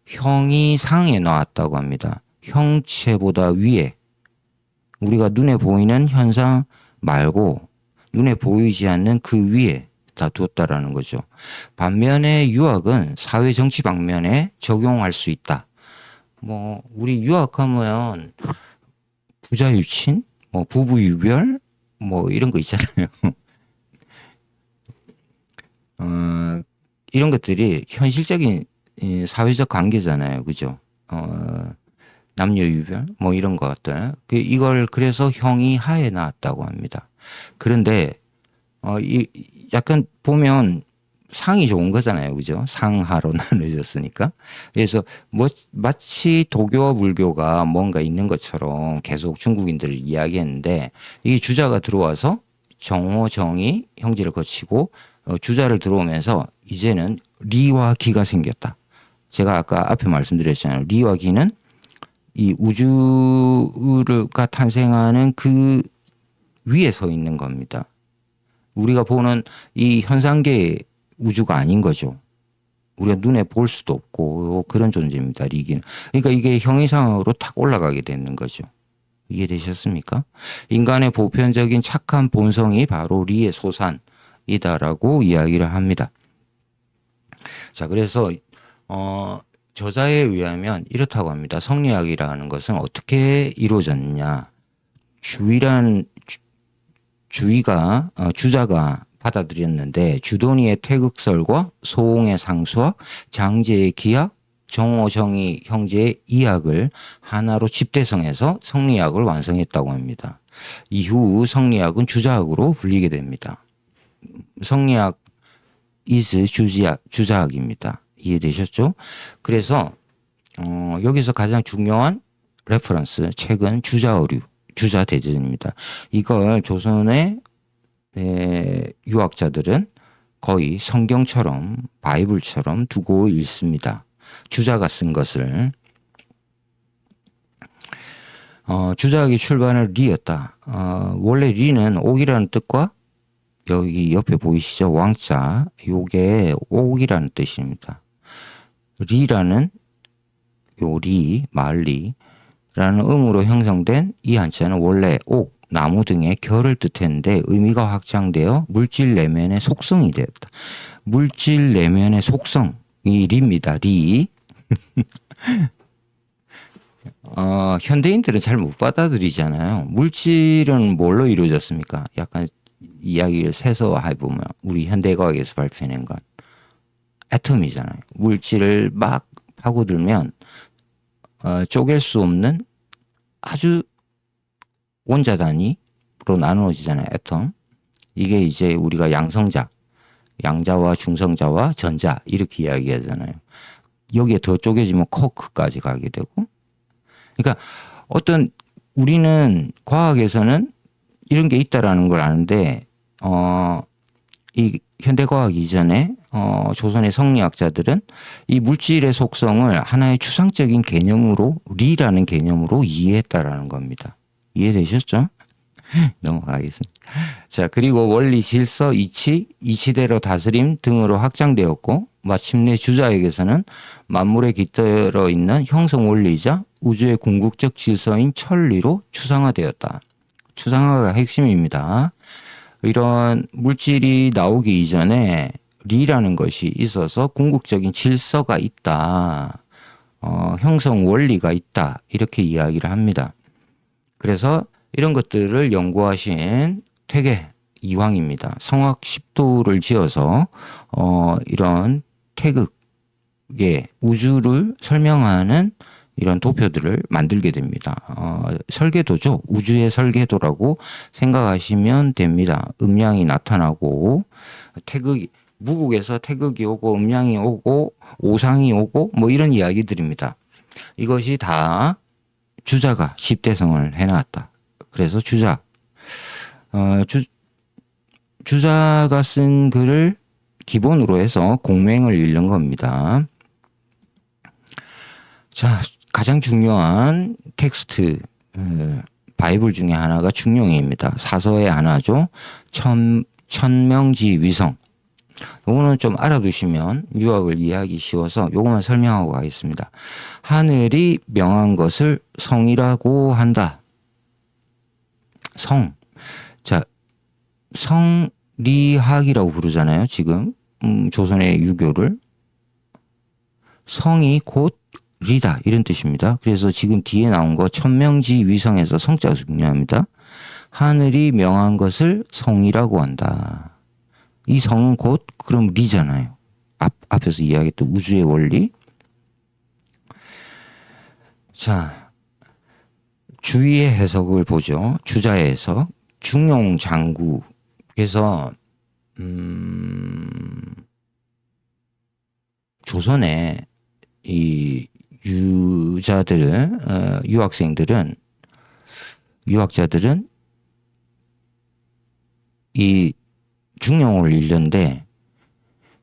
형이 상에 놨다고 합니다. 형체보다 위에 우리가 눈에 보이는 현상 말고 눈에 보이지 않는 그 위에 다 두었다라는 거죠. 반면에 유학은 사회 정치 방면에 적용할 수 있다. 뭐 우리 유학하면 부자 유친, 뭐 부부 유별, 뭐 이런 거 있잖아요. 이런 것들이 현실적인 이 사회적 관계잖아요, 그죠? 남녀 유별, 뭐 이런 것들. 이걸 그래서 형이 하에 나왔다고 합니다. 그런데 약간 보면 상이 좋은 거잖아요, 그죠? 상하로 나눠졌으니까. 그래서 뭐 마치 도교와 불교가 뭔가 있는 것처럼 계속 중국인들을 이야기했는데 이게 주자가 들어와서 정호, 정이 형제를 거치고 주자를 들어오면서 이제는 리와 기가 생겼다. 제가 아까 앞에 말씀드렸잖아요. 리와 기는 이 우주가 탄생하는 그 위에 서 있는 겁니다. 우리가 보는 이 현상계의 우주가 아닌 거죠. 우리가 눈에 볼 수도 없고 그런 존재입니다. 리기는. 그러니까 이게 형이상으로 탁 올라가게 되는 거죠. 이해되셨습니까? 인간의 보편적인 착한 본성이 바로 리의 소산이다라고 이야기를 합니다. 자, 그래서 저자에 의하면 이렇다고 합니다. 성리학이라는 것은 어떻게 이루어졌느냐. 주의가 주자가 받아들였는데 주돈이의 태극설과 소홍의 상수학, 장제의 기학, 정오정이 형제의 이학을 하나로 집대성해서 성리학을 완성했다고 합니다. 이후 성리학은 주자학으로 불리게 됩니다. 성리학 is 주자학입니다. 이해되셨죠? 그래서 여기서 가장 중요한 레퍼런스 책은 주자어류, 주자대전입니다. 이걸 조선의 유학자들은 거의 성경처럼 바이블처럼 두고 읽습니다. 주자가 쓴 것을. 주자학의 출발은 리였다. 원래 리는 옥이라는 뜻과 여기 옆에 보이시죠? 왕자, 요게 옥이라는 뜻입니다. 리라는 요리, 말리라는 음으로 형성된 이 한자는 원래 옥, 나무 등의 결을 뜻했는데 의미가 확장되어 물질 내면의 속성이 되었다. 물질 내면의 속성이 리입니다. 리. 현대인들은 잘 못 받아들이잖아요. 물질은 뭘로 이루어졌습니까? 약간 이야기를 세서 해보면 우리 현대과학에서 발표해낸 건 애텀이잖아요. 물질을 막 파고들면 쪼갤 수 없는 아주 원자 단위로 나누어지잖아요. 애텀. 이게 이제 우리가 양성자, 양자와 중성자와 전자 이렇게 이야기하잖아요. 여기에 더 쪼개지면 쿼크까지 가게 되고. 그러니까 어떤 우리는 과학에서는 이런 게 있다라는 걸 아는데 이 현대과학 이전에 조선의 성리학자들은 이 물질의 속성을 하나의 추상적인 개념으로 리라는 개념으로 이해했다라는 겁니다. 이해되셨죠? 넘어가겠습니다. 자, 그리고 원리, 질서, 이치, 이치대로 다스림 등으로 확장되었고 마침내 주자에게서는 만물에 깃들어 있는 형성 원리이자 우주의 궁극적 질서인 천리로 추상화되었다. 추상화가 핵심입니다. 이런 물질이 나오기 이전에 리라는 것이 있어서 궁극적인 질서가 있다. 형성 원리가 있다. 이렇게 이야기를 합니다. 그래서 이런 것들을 연구하신 퇴계 이황입니다. 성악 10도를 지어서 이런 태극의 우주를 설명하는 이런 도표들을 만들게 됩니다. 설계도죠. 우주의 설계도라고 생각하시면 됩니다. 음량이 나타나고 태극이 무국에서 태극이 오고 음량이 오고 오상이 오고 뭐 이런 이야기들입니다. 이것이 다 주자가 십대성을 해놨다. 그래서 주자가 쓴 글을 기본으로 해서 공맹을 읽는 겁니다. 자, 가장 중요한 텍스트 바이블 중에 하나가 중용입니다. 사서의 하나죠. 천명지 위성. 요거는 좀 알아두시면 유학을 이해하기 쉬워서 요것만 설명하고 가겠습니다. 하늘이 명한 것을 성이라고 한다. 성. 자, 성리학이라고 부르잖아요. 지금 조선의 유교를. 성이 곧 리다 이런 뜻입니다. 그래서 지금 뒤에 나온 거 천명지 위성에서 성자가 중요합니다. 하늘이 명한 것을 성이라고 한다. 이 성은 곧 그럼 리잖아요. 앞에서 이야기했던 우주의 원리. 자, 주의의 해석을 보죠. 주자의 해석. 중용장구. 그래서 조선의 이 유학자들은 이 중용을 읽는데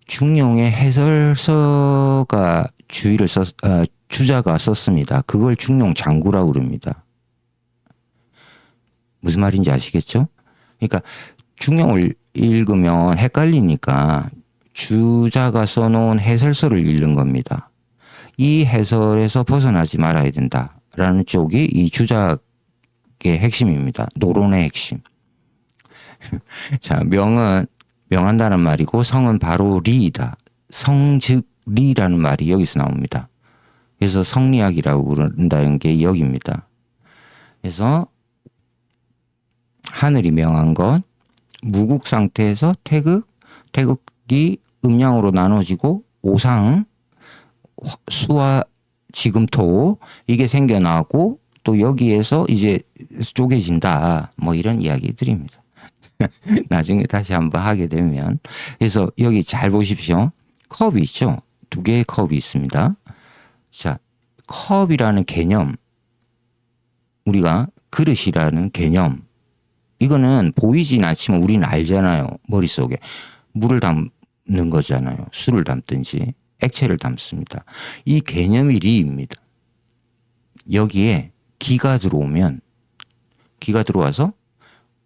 중용의 해설서가 주자가 썼습니다. 그걸 중용장구라고 그럽니다. 무슨 말인지 아시겠죠? 그러니까 중용을 읽으면 헷갈리니까 주자가 써놓은 해설서를 읽는 겁니다. 이 해설에서 벗어나지 말아야 된다라는 쪽이 이 주작의 핵심입니다. 노론의 핵심. 자, 명한다는 말이고 성은 바로 리이다. 성 즉 리라는 말이 여기서 나옵니다. 그래서 성리학이라고 그런다는 게 여기입니다. 그래서 하늘이 명한 것, 무국 상태에서 태극이 음양으로 나눠지고 오상, 수와 지금토 이게 생겨나고 또 여기에서 이제 쪼개진다 뭐 이런 이야기들입니다. 나중에 다시 한번 하게 되면. 그래서 여기 잘 보십시오. 컵이 있죠. 두 개의 컵이 있습니다. 자, 컵이라는 개념, 우리가 그릇이라는 개념, 이거는 보이진 않지만 우리는 알잖아요. 머릿속에 물을 담는 거잖아요. 술을 담든지 액체를 담습니다. 이 개념이 리입니다. 여기에 기가 들어와서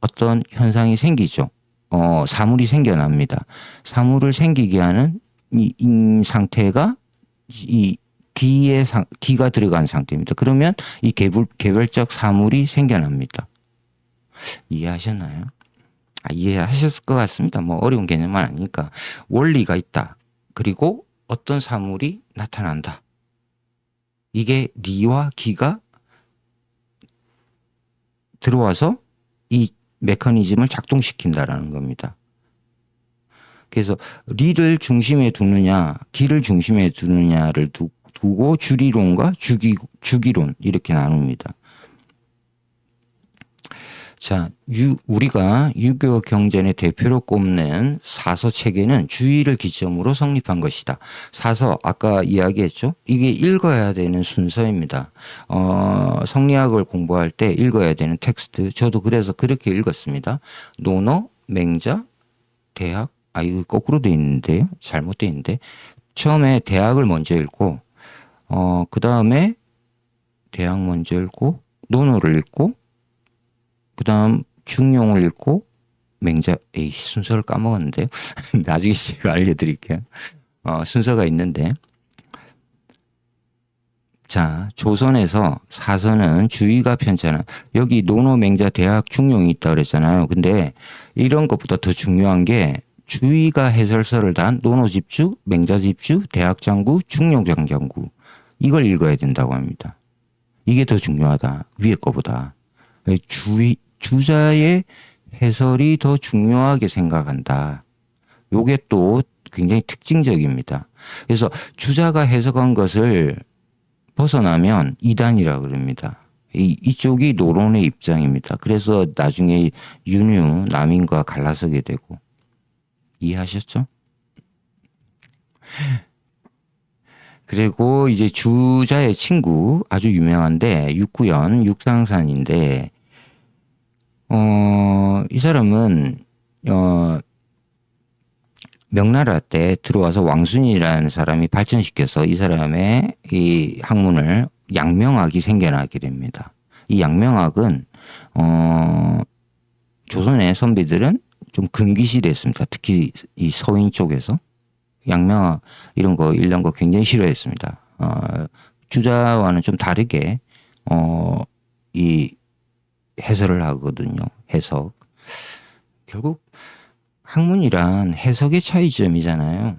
어떤 현상이 생기죠. 사물이 생겨납니다. 사물을 생기게 하는 이 상태가 이 기가 들어간 상태입니다. 그러면 이 개별적 사물이 생겨납니다. 이해하셨나요? 이해하셨을 것 같습니다. 뭐 어려운 개념은 아니니까. 원리가 있다. 그리고 어떤 사물이 나타난다. 이게 리와 기가 들어와서 이 메커니즘을 작동시킨다라는 겁니다. 그래서 리를 중심에 두느냐, 기를 중심에 두느냐를 두고 주리론과 주기론 이렇게 나눕니다. 자, 우리가 유교 경전의 대표로 꼽는 사서 체계는 주의를 기점으로 성립한 것이다. 사서 아까 이야기했죠. 이게 읽어야 되는 순서입니다. 성리학을 공부할 때 읽어야 되는 텍스트. 저도 그래서 그렇게 읽었습니다. 논어, 맹자, 대학. 이거 거꾸로 돼 있는데요. 잘못돼 있는데. 처음에 대학을 먼저 읽고 그 다음에 대학 먼저 읽고 논어를 읽고 그 다음 중용을 읽고 맹자, 순서를 까먹었는데요. 나중에 제가 알려드릴게요. 순서가 있는데. 자, 조선에서 사서는 주의가 편찬한, 여기 논어, 맹자, 대학, 중용이 있다고 그랬잖아요. 근데 이런 것보다 더 중요한 게 주의가 해설서를 단 논어집주, 맹자집주, 대학장구, 중용장장구. 이걸 읽어야 된다고 합니다. 이게 더 중요하다. 위에 거보다. 주자의 해설이 더 중요하게 생각한다. 요게 또 굉장히 특징적입니다. 그래서 주자가 해석한 것을 벗어나면 이단이라 그럽니다. 이쪽이 노론의 입장입니다. 그래서 나중에 윤유, 남인과 갈라서게 되고. 이해하셨죠? 그리고 이제 주자의 친구 아주 유명한데 육구연 육상산인데 이 사람은 명나라 때 들어와서 왕순이라는 사람이 발전시켜서 이 사람의 이 학문을 양명학이 생겨나게 됩니다. 이 양명학은 조선의 선비들은 좀 금기시됐습니다. 특히 이 서인 쪽에서 양명학 이런 거 굉장히 싫어했습니다. 주자와는 좀 다르게 이 해설을 하거든요. 해석. 결국 학문이란 해석의 차이점이잖아요.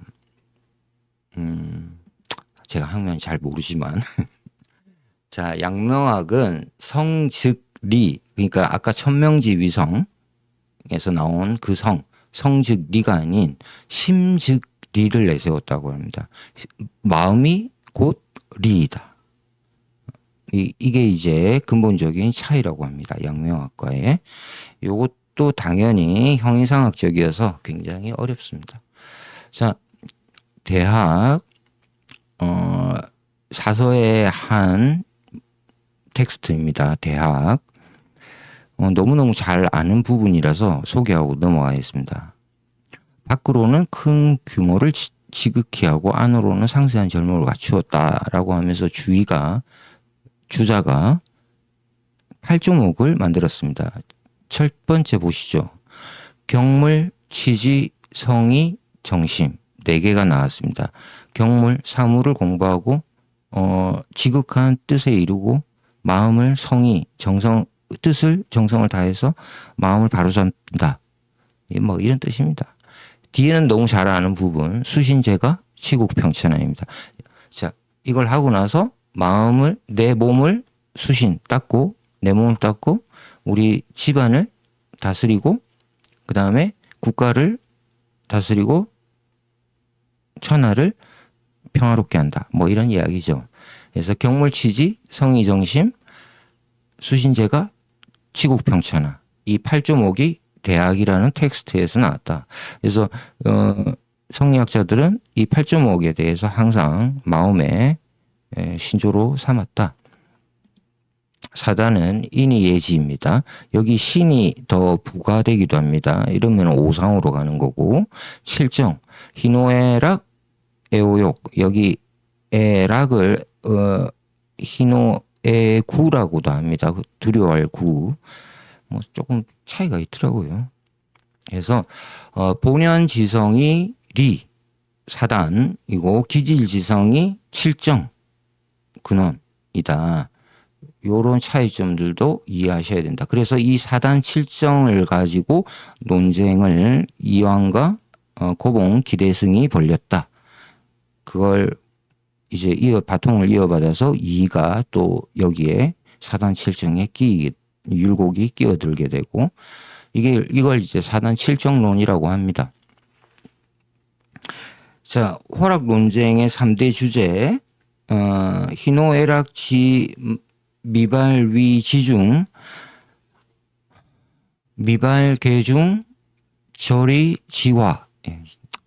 제가 학문 잘 모르지만 자, 양명학은 성즉리, 그러니까 아까 천명지위성에서 나온 그 성즉리가 아닌 심즉리를 내세웠다고 합니다. 마음이 곧 리이다. 이게 이제 근본적인 차이라고 합니다. 양명학과의. 요것도 당연히 형이상학적이어서 굉장히 어렵습니다. 자, 대학 사서의 한 텍스트입니다. 대학. 너무너무 잘 아는 부분이라서 소개하고 넘어가겠습니다. 밖으로는 큰 규모를 지극히 하고 안으로는 상세한 절목을 갖추었다라고 하면서 주자가 8조목을 만들었습니다. 첫 번째 보시죠. 경물, 치지, 성의, 정심 4개가 나왔습니다. 경물, 사물을 공부하고 지극한 뜻에 이루고 마음을 성의, 뜻을 정성을 다해서 마음을 바로잡는다. 뭐 이런 뜻입니다. 뒤에는 너무 잘 아는 부분 수신제가 치국평천하입니다. 자, 이걸 하고 나서 내 몸을 수신 닦고 내 몸을 닦고 우리 집안을 다스리고 그 다음에 국가를 다스리고 천하를 평화롭게 한다. 뭐 이런 이야기죠. 그래서 경물치지, 성의정심, 수신제가 치국평천하 이 8조목이 대학이라는 텍스트에서 나왔다. 그래서 성리학자들은 이 8조목에 대해서 항상 마음의 신조로 삼았다. 사단은 인이예지입니다. 여기 신이 더 부가되기도 합니다. 이러면 오상으로 가는 거고 칠정, 희노애락, 애오욕 여기 애락을 희노애구라고도 합니다. 두려워할 구. 뭐 조금 차이가 있더라고요. 그래서 본연지성이 리, 사단이고 기질지성이 칠정, 근원이다. 요런 차이점들도 이해하셔야 된다. 그래서 이 사단 칠정을 가지고 논쟁을 이왕과 고봉 기대승이 벌렸다. 그걸 이제 바통을 이어받아서 이가 또 여기에 사단 칠정에 율곡이 끼어들게 되고 이걸 이제 사단 칠정론이라고 합니다. 자, 호락 논쟁의 3대 주제 희노애락지 미발위지중 미발계중 절이지화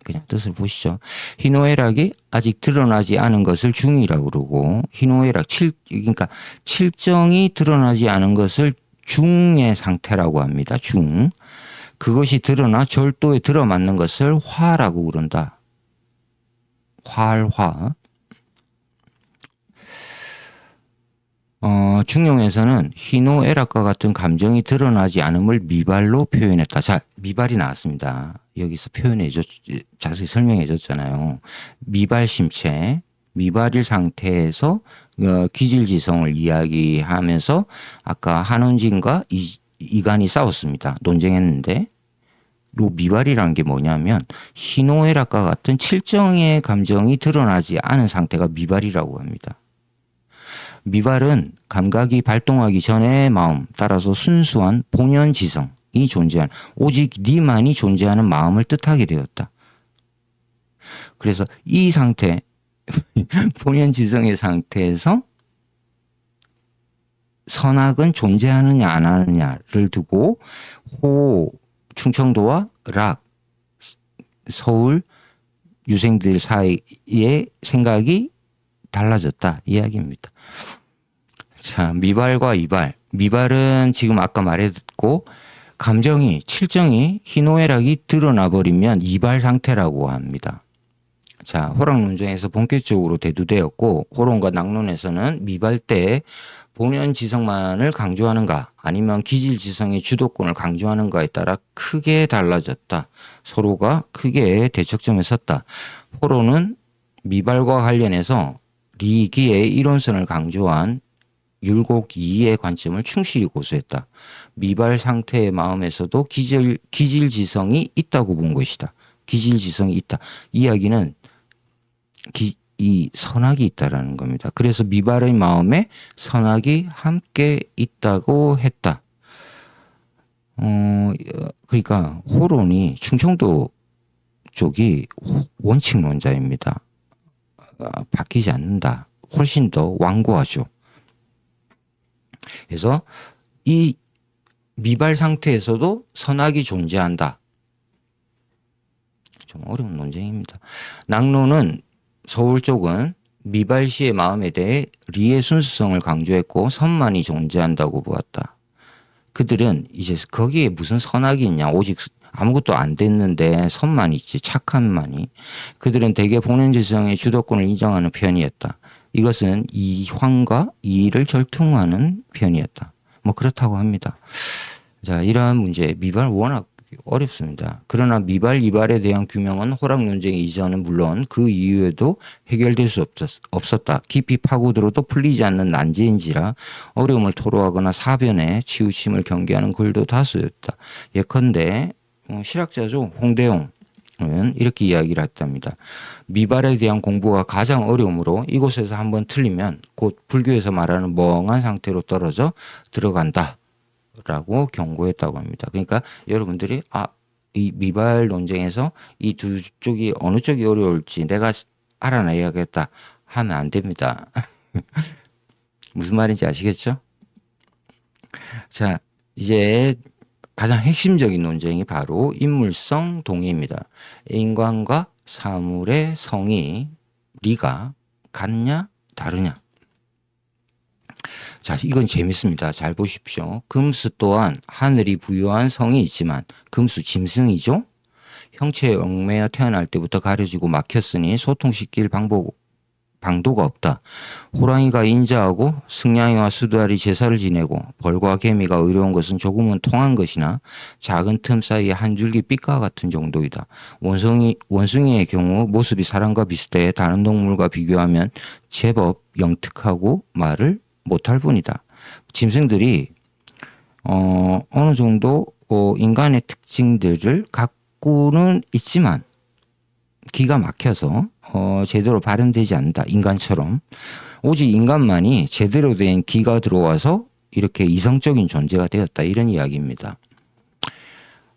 그냥 뜻을 보시죠. 희노애락이 아직 드러나지 않은 것을 중이라고 그러고 희노애락 그러니까 칠정이 드러나지 않은 것을 중의 상태라고 합니다. 중. 그것이 드러나 절도에 들어맞는 것을 화라고 그런다. 활화. 중용에서는 희노애락과 같은 감정이 드러나지 않음을 미발로 표현했다. 자, 미발이 나왔습니다. 여기서 자세히 설명해 줬잖아요. 미발심체, 미발일 상태에서 기질지성을 이야기하면서 아까 한원진과 이간이 싸웠습니다. 논쟁했는데 요 미발이라는 게 뭐냐면 희노애락과 같은 칠정의 감정이 드러나지 않은 상태가 미발이라고 합니다. 미발은 감각이 발동하기 전의 마음 따라서 순수한 본연지성이 존재하는 오직 니만이 존재하는 마음을 뜻하게 되었다. 그래서 이 상태 본연지성의 상태에서 선악은 존재하느냐 안 하느냐를 두고 호 충청도와 락 서울 유생들 사이의 생각이 달라졌다 이야기입니다. 자, 미발과 이발. 미발은 지금 아까 말했고 감정이 칠정이 희노애락이 드러나 버리면 이발 상태라고 합니다. 자, 호랑 논쟁에서 본격적으로 대두되었고 호론과 낙론에서는 미발 때 본연지성만을 강조하는가 아니면 기질지성의 주도권을 강조하는가에 따라 크게 달라졌다. 서로가 크게 대척점에 섰다. 호론은 미발과 관련해서 리기의 이론선을 강조한 율곡 이의 관점을 충실히 고수했다. 미발 상태의 마음에서도 기질지성이 있다고 본 것이다. 기질지성이 있다. 이야기는 이 선악이 있다라는 겁니다. 그래서 미발의 마음에 선악이 함께 있다고 했다. 그러니까 호론이 충청도 쪽이 원칙론자입니다. 바뀌지 않는다. 훨씬 더 완고하죠. 그래서 이 미발 상태에서도 선악이 존재한다. 좀 어려운 논쟁입니다. 낙론은 서울 쪽은 미발씨의 마음에 대해 리의 순수성을 강조했고 선만이 존재한다고 보았다. 그들은 이제 거기에 무슨 선악이 있냐. 오직 아무것도 안 됐는데 선만 있지. 착한만이. 그들은 대개 본연지성의 주도권을 인정하는 편이었다. 이것은 이황과 이의를 절퉁하는 편이었다. 뭐 그렇다고 합니다. 자, 이러한 문제 미발 워낙 어렵습니다. 그러나 미발, 이발에 대한 규명은 호락 논쟁 이전은 물론 그 이후에도 해결될 수 없었다. 깊이 파고들어도 풀리지 않는 난제인지라 어려움을 토로하거나 사변에 치우침을 경계하는 글도 다수였다. 예컨대 실학자죠. 홍대용은 이렇게 이야기를 했답니다. 미발에 대한 공부가 가장 어려움으로 이곳에서 한번 틀리면 곧 불교에서 말하는 멍한 상태로 떨어져 들어간다. 라고 경고했다고 합니다. 그러니까 여러분들이 이 미발 논쟁에서 이 두 쪽이 어느 쪽이 어려울지 내가 알아내야겠다 하면 안 됩니다. 무슨 말인지 아시겠죠? 자, 이제 가장 핵심적인 논쟁이 바로 인물성 동의입니다. 인간과 사물의 성이 리가 같냐 다르냐. 자, 이건 재밌습니다. 잘 보십시오. 금수 또한 하늘이 부여한 성이 있지만 금수 짐승이죠. 형체에 얽매여 태어날 때부터 가려지고 막혔으니 소통시킬 방도가 없다. 호랑이가 인자하고 승냥이와 수두알이 제사를 지내고 벌과 개미가 의로운 것은 조금은 통한 것이나 작은 틈 사이에 한 줄기 빛과 같은 정도이다. 원숭이의 경우 모습이 사람과 비슷해 다른 동물과 비교하면 제법 영특하고 말을 못할 뿐이다. 짐승들이 어느 정도 인간의 특징들을 갖고는 있지만 기가 막혀서 제대로 발현되지 않는다. 인간처럼. 오직 인간만이 제대로 된 기가 들어와서 이렇게 이성적인 존재가 되었다. 이런 이야기입니다.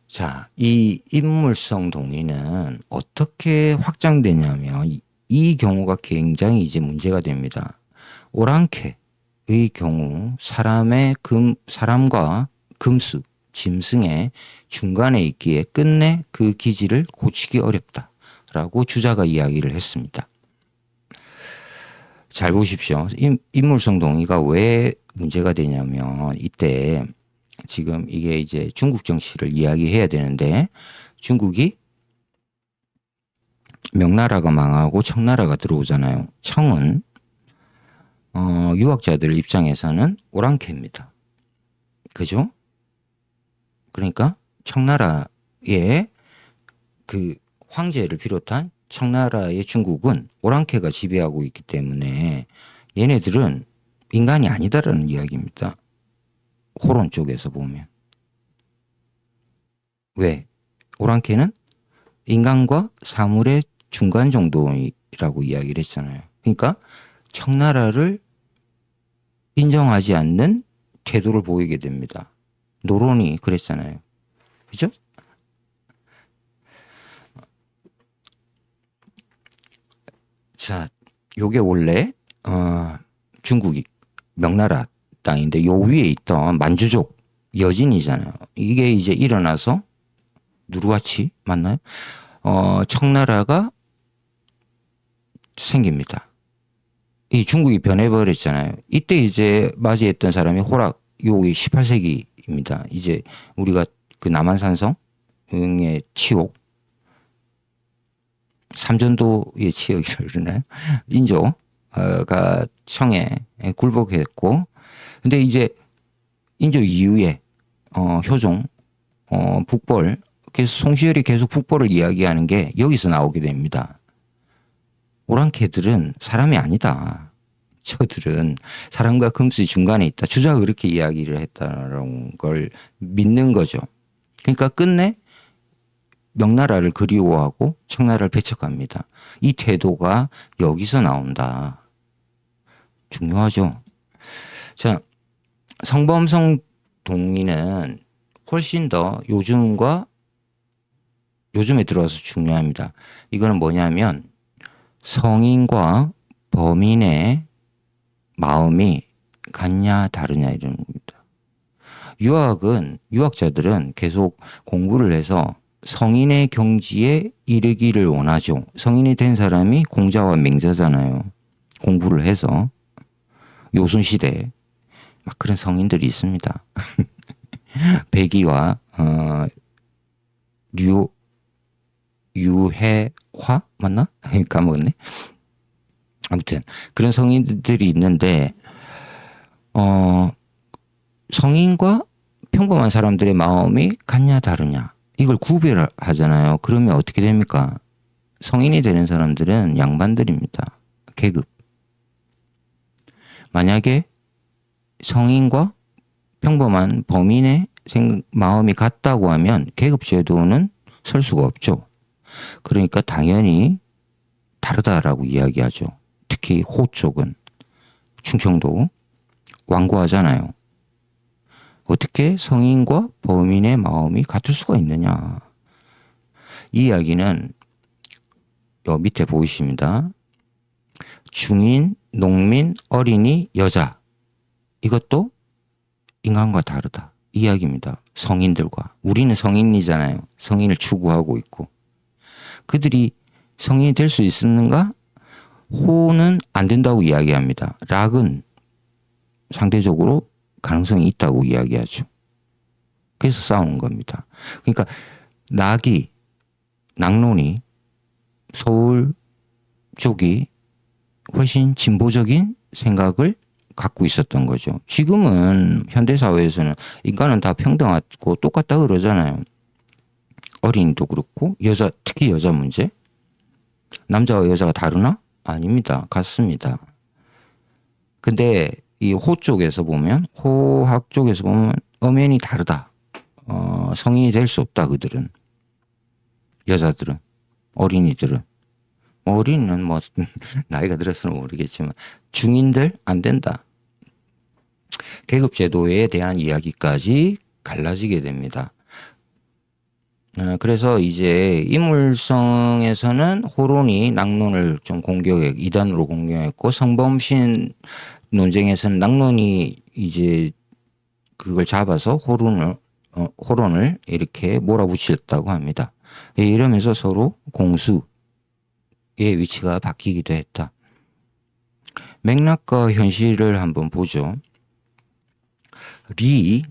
자, 이 인물성 동의는 어떻게 확장되냐면 이 경우가 굉장히 이제 문제가 됩니다. 오랑캐의 경우 사람과 금수, 짐승의 중간에 있기에 끝내 그 기질을 고치기 어렵다. 라고 주자가 이야기를 했습니다. 잘 보십시오. 인물성 동의가 왜 문제가 되냐면 이때 지금 이게 이제 중국 정치를 이야기해야 되는데 중국이 명나라가 망하고 청나라가 들어오잖아요. 청은 유학자들 입장에서는 오랑캐입니다. 그죠? 그러니까 청나라의 그 황제를 비롯한 청나라의 중국은 오랑캐가 지배하고 있기 때문에 얘네들은 인간이 아니다라는 이야기입니다. 호론 쪽에서 보면. 왜? 오랑캐는 인간과 사물의 중간 정도라고 이야기를 했잖아요. 그러니까 청나라를 인정하지 않는 태도를 보이게 됩니다. 노론이 그랬잖아요. 그죠? 자, 요게 원래 중국이 명나라 땅인데 요 위에 있던 만주족 여진이잖아요. 이게 이제 일어나서 누르하치 맞나요? 청나라가 생깁니다. 이 중국이 변해버렸잖아요. 이때 이제 맞이했던 사람이 호락, 요기 18세기입니다. 이제 우리가 그 남한산성의 치욕, 삼전도의 치욕이라고 그러나요? 인조가 청에 굴복했고, 근데 이제 인조 이후에 효종, 북벌, 그래서 송시열이 계속 북벌을 이야기하는 게 여기서 나오게 됩니다. 오랑캐들은 사람이 아니다. 저들은 사람과 금수의 중간에 있다. 주자가 그렇게 이야기를 했다는 걸 믿는 거죠. 그러니까 끝내 명나라를 그리워하고 청나라를 배척합니다. 이 태도가 여기서 나온다. 중요하죠. 자, 성범성 동의는 훨씬 더 요즘에 들어와서 중요합니다. 이거는 뭐냐면 성인과 범인의 마음이 같냐 다르냐 이런 겁니다. 유학자들은 계속 공부를 해서 성인의 경지에 이르기를 원하죠. 성인이 된 사람이 공자와 맹자잖아요. 공부를 해서 요순시대에 막 그런 성인들이 있습니다. 백이와 유해화 맞나? 까먹었네. 아무튼 그런 성인들이 있는데 성인과 평범한 사람들의 마음이 같냐 다르냐 이걸 구별하잖아요. 그러면 어떻게 됩니까? 성인이 되는 사람들은 양반들입니다. 계급. 만약에 성인과 평범한 범인의 마음이 같다고 하면 계급제도는 설 수가 없죠. 그러니까 당연히 다르다라고 이야기하죠. 특히 호 쪽은 충청도 완고하잖아요. 어떻게 성인과 범인의 마음이 같을 수가 있느냐. 이 이야기는 요 밑에 보이십니다. 중인, 농민, 어린이, 여자 이것도 인간과 다르다. 이 이야기입니다. 성인들과. 우리는 성인이잖아요. 성인을 추구하고 있고. 그들이 성인이 될 수 있었는가? 호는 안 된다고 이야기합니다. 락은 상대적으로 가능성이 있다고 이야기하죠. 그래서 싸우는 겁니다. 그러니까 낙론이 서울 쪽이 훨씬 진보적인 생각을 갖고 있었던 거죠. 지금은 현대사회에서는 인간은 다 평등하고 똑같다 그러잖아요. 어린이도 그렇고 특히 여자 문제. 남자와 여자가 다르나? 아닙니다. 같습니다. 근데 이 호 쪽에서 보면 호학 쪽에서 보면 엄연히 다르다. 성인이 될 수 없다 그들은. 여자들은 어린이들은 어린이는 뭐 나이가 들었으면 모르겠지만 중인들 안 된다. 계급제도에 대한 이야기까지 갈라지게 됩니다. 그래서 이제 이물성에서는 호론이 낙론을 좀 이단으로 공격했고 성범신 논쟁에서는 낙론이 이제 그걸 잡아서 호론을 이렇게 몰아붙였다고 합니다. 이러면서 서로 공수의 위치가 바뀌기도 했다. 맥락과 현실을 한번 보죠. 리의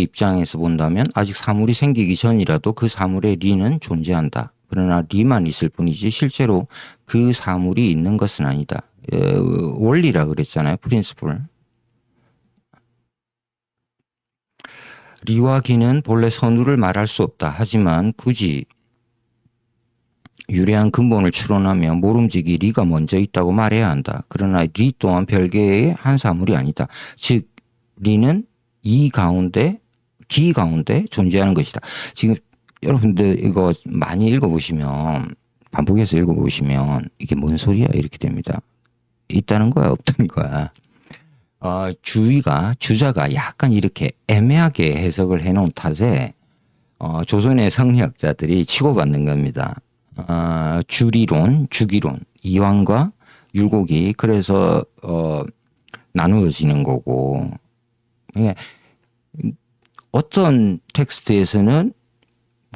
입장에서 본다면 아직 사물이 생기기 전이라도 그 사물에 리는 존재한다. 그러나 리만 있을 뿐이지 실제로 그 사물이 있는 것은 아니다. 원리라 그랬잖아요. 프린시플. 리와 기는 본래 선우를 말할 수 없다. 하지만 굳이 유래한 근본을 추론하며 모름지기 리가 먼저 있다고 말해야 한다. 그러나 리 또한 별개의 한 사물이 아니다. 즉 리는 기 가운데 존재하는 것이다. 지금 여러분들 이거 많이 읽어보시면 반복해서 읽어보시면 이게 뭔 소리야 이렇게 됩니다. 있다는 거야 없다는 거야. 주자가 약간 이렇게 애매하게 해석을 해놓은 탓에 조선의 성리학자들이 치고받는 겁니다. 주기론, 이황과 율곡이 그래서 나누어지는 거고. 그러니까 어떤 텍스트에서는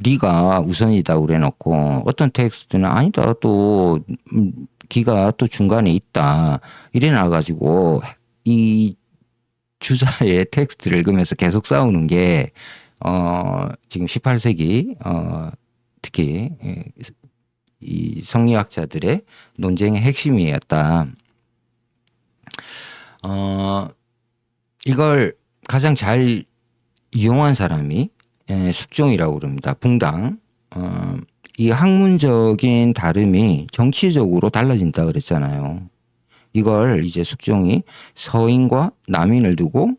리가 우선이다 그래 놓고 어떤 텍스트는 아니다 또 기가 또 중간에 있다 이래 놔가지고 이 주자의 텍스트를 읽으면서 계속 싸우는 게 지금 18세기 특히 이 성리학자들의 논쟁의 핵심이었다. 이걸 가장 잘 이용한 사람이 숙종이라고 그럽니다. 붕당. 이 학문적인 다름이 정치적으로 달라진다 그랬잖아요. 이걸 이제 숙종이 서인과 남인을 두고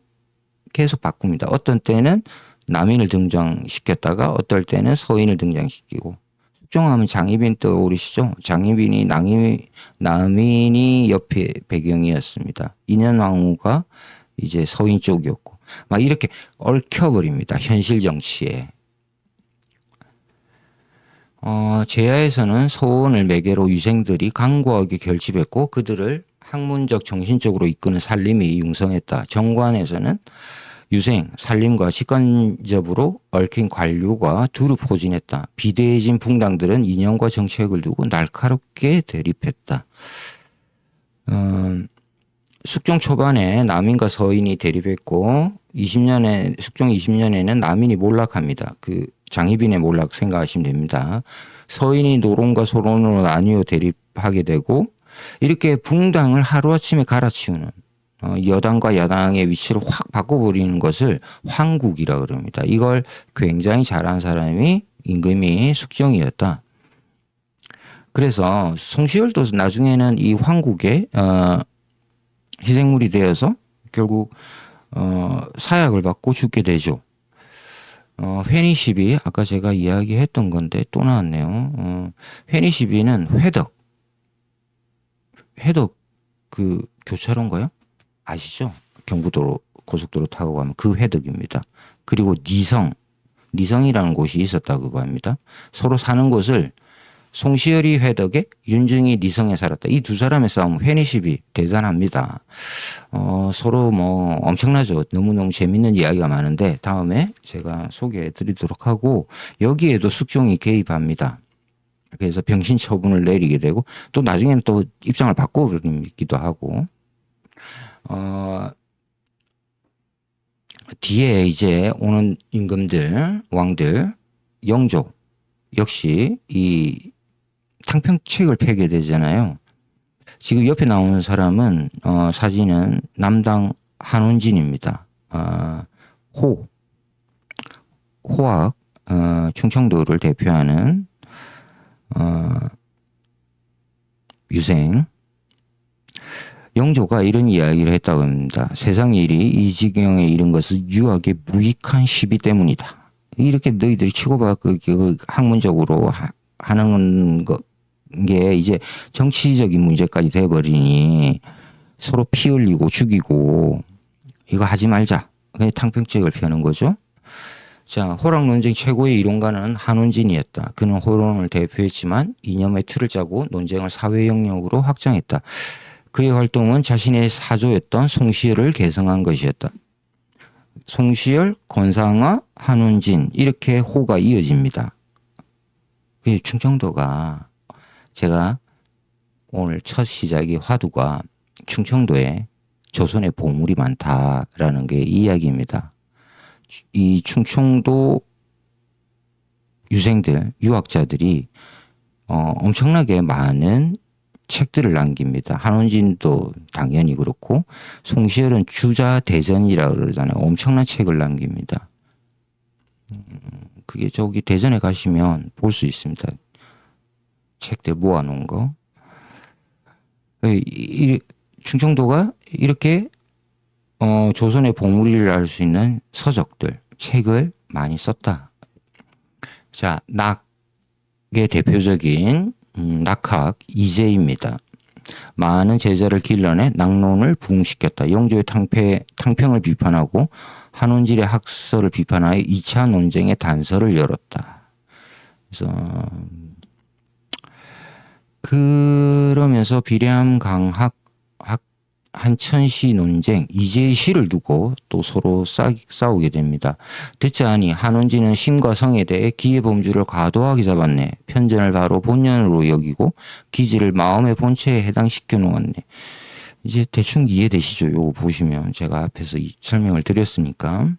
계속 바꿉니다. 어떤 때는 남인을 등장시켰다가 어떨 때는 서인을 등장시키고. 숙종하면 장희빈 떠오르시죠? 장희빈이 남인이 옆에 배경이었습니다. 인현왕후가 이제 서인 쪽이었고 막 이렇게 얽혀버립니다. 현실 정치에. 제야에서는 서원을 매개로 유생들이 강고하게 결집했고 그들을 학문적 정신적으로 이끄는 살림이 융성했다. 정관에서는 유생, 살림과 직간접으로 얽힌 관료가 두루 포진했다. 비대해진 붕당들은 이념과 정책을 두고 날카롭게 대립했다. 숙종 초반에 남인과 서인이 대립했고 숙종 20년에는 남인이 몰락합니다. 그 장희빈의 몰락 생각하시면 됩니다. 서인이 노론과 소론으로 나뉘어 대립하게 되고 이렇게 붕당을 하루아침에 갈아치우는 여당과 야당의 위치를 확 바꿔버리는 것을 황국이라 그럽니다. 이걸 굉장히 잘한 사람이 임금이 숙종이었다. 그래서 송시열도 나중에는 이 황국의 희생물이 되어서 결국 사약을 받고 죽게 되죠. 회니 시비 아까 제가 이야기했던 건데 또 나왔네요. 회니 시비는 회덕 그 교차로인가요? 아시죠? 경부도로 고속도로 타고 가면 그 회덕입니다. 그리고 니성이라는 곳이 있었다고 합니다. 서로 사는 곳을 송시열이 회덕에 윤중이 니성에 살았다. 이 두 사람의 싸움 회니시비 대단합니다. 서로 뭐 엄청나죠. 너무너무 재밌는 이야기가 많은데 다음에 제가 소개해 드리도록 하고 여기에도 숙종이 개입합니다. 그래서 병신 처분을 내리게 되고 또 나중에는 또 입장을 바꿔버리기도 하고 뒤에 이제 오는 임금들 왕들 영조 역시 이 탕평책을 펴게 되잖아요. 지금 옆에 나오는 사람은 사진은 남당 한원진입니다. 호학 충청도를 대표하는 유생. 영조가 이런 이야기를 했다고 합니다. 세상 일이 이 지경에 이른 것은 유학의 무익한 시비 때문이다. 이렇게 너희들이 치고받고 학문적으로 하는 게 이제 정치적인 문제까지 돼버리니 서로 피 흘리고 죽이고 이거 하지 말자. 그냥 탕평책을 펴는 거죠. 자, 호락 논쟁 최고의 이론가는 한원진이었다. 그는 호론을 대표했지만 이념의 틀을 짜고 논쟁을 사회 영역으로 확장했다. 그의 활동은 자신의 사조였던 송시열을 계승한 것이었다. 송시열, 권상화, 한원진 이렇게 호가 이어집니다. 그 충청도가 제가 오늘 첫 시작이 화두가 충청도에 조선의 보물이 많다라는 게 이야기입니다. 이 충청도 유생들, 유학자들이 엄청나게 많은 책들을 남깁니다. 한원진도 당연히 그렇고 송시열은 주자대전이라고 그러잖아요. 엄청난 책을 남깁니다. 그게 저기 대전에 가시면 볼 수 있습니다. 책들 모아놓은 거. 충청도가 이렇게 조선의 보물이라 할 수 있는 서적들, 책을 많이 썼다. 자, 낙의 대표적인 낙학 이재입니다. 많은 제자를 길러내 낙론을 부흥시켰다. 영조의 탕평을 비판하고 한원질의 학설을 비판하여 2차 논쟁의 단서를 열었다. 그래서 그러면서 비례함 강학 한천시 논쟁, 이재희 씨를 두고 또 서로 싸우게 됩니다. 듣자하니 한원진은 심과 성에 대해 기회범주를 과도하게 잡았네. 편견을 바로 본연으로 여기고 기지를 마음의 본체에 해당시켜 놓았네. 이제 대충 이해되시죠? 요거 보시면 제가 앞에서 설명을 드렸으니까.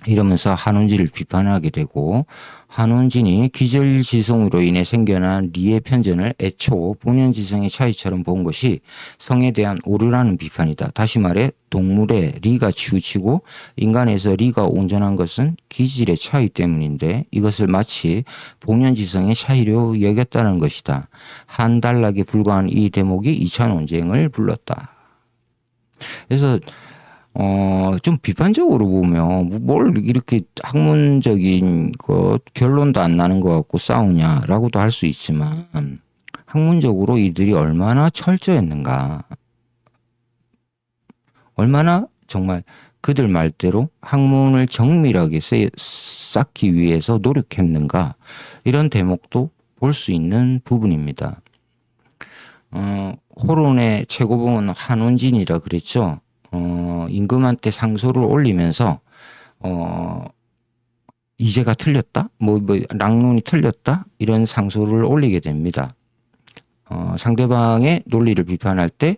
이러면서 한원진을 비판하게 되고 한원진이 기절지성으로 인해 생겨난 리의 편견을 애초 본연지성의 차이처럼 본 것이 성에 대한 오류라는 비판이다. 다시 말해 동물의 리가 치우치고 인간에서 리가 온전한 것은 기질의 차이 때문인데 이것을 마치 본연지성의 차이로 여겼다는 것이다. 한 단락에 불과한 이 대목이 2차 논쟁을 불렀다. 그래서 좀 비판적으로 보면 뭘 이렇게 학문적인 것 결론도 안 나는 것 같고 싸우냐라고도 할 수 있지만 학문적으로 이들이 얼마나 철저했는가, 얼마나 정말 그들 말대로 학문을 정밀하게 쌓기 위해서 노력했는가, 이런 대목도 볼 수 있는 부분입니다. 호론의 최고봉은 한원진이라 그랬죠. 임금한테 상소를 올리면서 이제가 틀렸다, 락론이 틀렸다, 이런 상소를 올리게 됩니다. 상대방의 논리를 비판할 때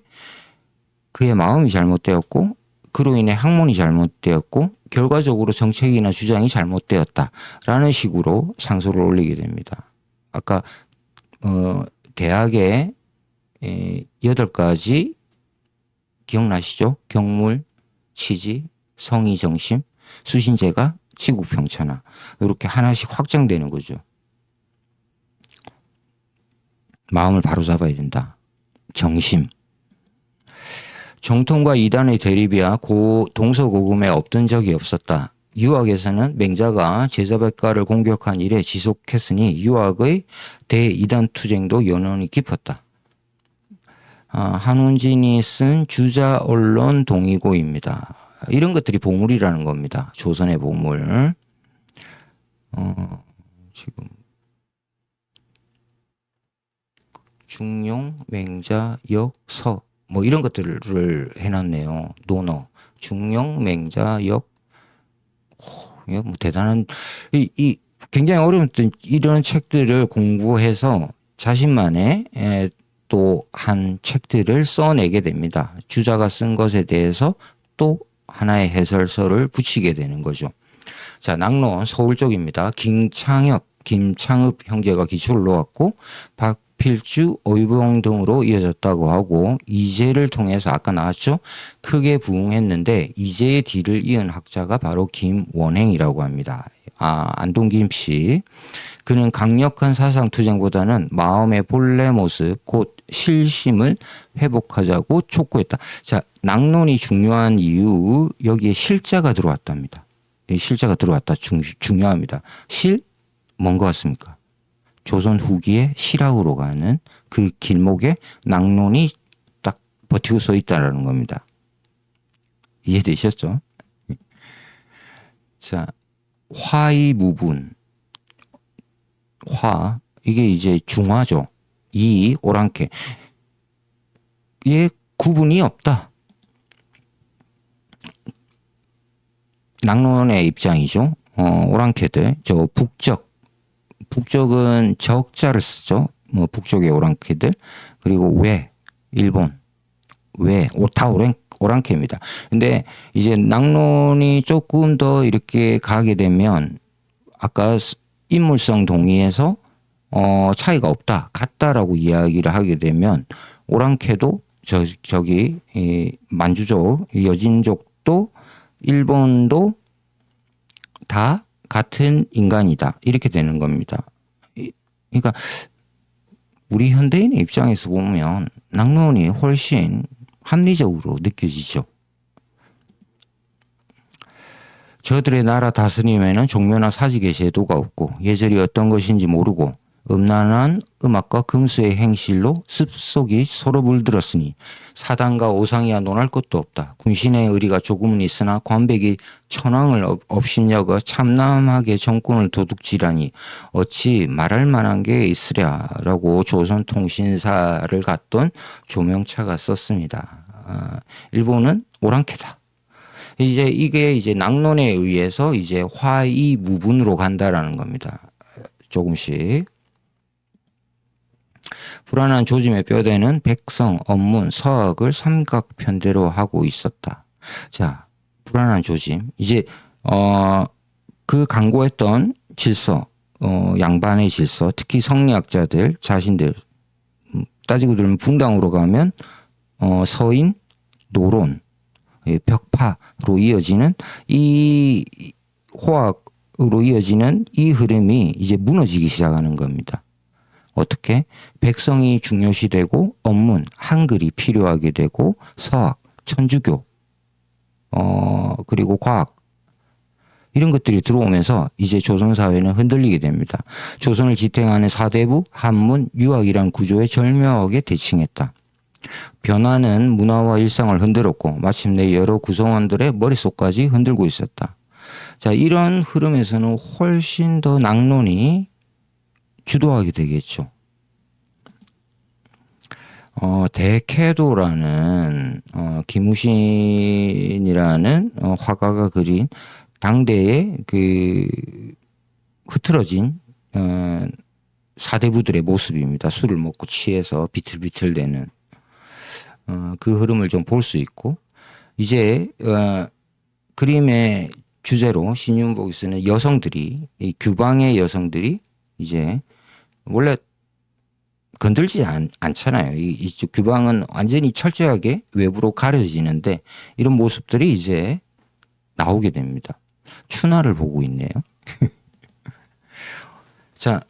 그의 마음이 잘못되었고 그로 인해 학문이 잘못되었고 결과적으로 정책이나 주장이 잘못되었다라는 식으로 상소를 올리게 됩니다. 아까 대학의 8가지 기억나시죠? 경물, 취지, 성의, 정심, 수신제가, 치국평천하, 이렇게 하나씩 확장되는 거죠. 마음을 바로잡아야 된다. 정심. 정통과 이단의 대립이야 동서고금에 없던 적이 없었다. 유학에서는 맹자가 제자백가를 공격한 이래 지속했으니 유학의 대이단 투쟁도 연원이 깊었다. 한원진이 쓴 주자 언론 동의고입니다. 이런 것들이 보물이라는 겁니다. 조선의 보물. 지금 중용, 맹자, 역, 서 이런 것들을 해놨네요. 논어, 중용, 맹자, 역. 이거 대단한 이 굉장히 어려웠던 이런 책들을 공부해서 자신만의 또 한 책들을 써내게 됩니다. 주자가 쓴 것에 대해서 또 하나의 해설서를 붙이게 되는 거죠. 자, 낙론 서울 쪽입니다. 김창읍 형제가 기초를 놓았고 박필주, 의봉 등으로 이어졌다고 하고 이제를 통해서 아까 나왔죠. 크게 부흥했는데 이제의 뒤를 이은 학자가 바로 김원행이라고 합니다. 안동김 씨. 그는 강력한 사상 투쟁보다는 마음의 본래 모습 곧 실심을 회복하자고 촉구했다. 자, 낙론이 중요한 이유, 여기에 실자가 들어왔답니다. 실자가 들어왔다. 중요합니다. 실 뭔 것 같습니까? 조선 후기에 실학으로 가는 그 길목에 낙론이 딱 버티고 서 있다는 겁니다. 이해되셨죠? 자, 화의 무분. 화, 이게 이제 중화죠. 이, 오랑캐. 얘 구분이 없다. 낙론의 입장이죠. 오랑캐들. 저 북적은 적자를 쓰죠. 북쪽의 오랑캐들. 그리고 일본. 다 오랑캐입니다. 근데 이제 낙론이 조금 더 이렇게 가게 되면 아까 인물성 동의에서 차이가 없다, 같다라고 이야기를 하게 되면 오랑캐도 저기 만주족, 여진족도 일본도 다 같은 인간이다, 이렇게 되는 겁니다. 그러니까 우리 현대인의 입장에서 보면 낙론이 훨씬 합리적으로 느껴지죠. 저들의 나라 다스림에는 종묘나 사직의 제도가 없고 예절이 어떤 것인지 모르고 음란한 음악과 금수의 행실로 습속이 서로 물들었으니 사당과 오상이야 논할 것도 없다. 군신의 의리가 조금은 있으나 관백이 천황을 업신여겨 참남하게 정권을 도둑질하니 어찌 말할 만한 게 있으랴라고 조선통신사를 갔던 조명차가 썼습니다. 일본은 오랑캐다. 이게 이제 낙론에 의해서 이제 화이 무분으로 간다라는 겁니다. 조금씩. 불안한 조짐의 뼈대는 백성, 언문, 서학을 삼각편대로 하고 있었다. 자, 불안한 조짐. 이제 그 강구했던 질서, 양반의 질서, 특히 성리학자들 자신들 따지고 들면 붕당으로 가면 서인, 노론, 벽파로 이어지는 이 호학으로 이어지는 이 흐름이 이제 무너지기 시작하는 겁니다. 어떻게? 백성이 중요시되고 언문, 한글이 필요하게 되고 서학, 천주교, 그리고 과학 이런 것들이 들어오면서 이제 조선사회는 흔들리게 됩니다. 조선을 지탱하는 사대부, 한문, 유학이란 구조에 절묘하게 대칭했다. 변화는 문화와 일상을 흔들었고 마침내 여러 구성원들의 머릿속까지 흔들고 있었다. 자, 이런 흐름에서는 훨씬 더 낙론이 주도하게 되겠죠. 대캐도라는 김우신이라는 화가가 그린 당대의 그 흐트러진 사대부들의 모습입니다. 술을 먹고 취해서 비틀비틀대는 그 흐름을 좀 볼 수 있고, 이제 그림의 주제로 신윤복이 쓰는 여성들이, 이 규방의 여성들이 이제 원래 건들지 않잖아요. 이쪽 규방은 완전히 철저하게 외부로 가려지는데 이런 모습들이 이제 나오게 됩니다. 추나를 보고 있네요. 자,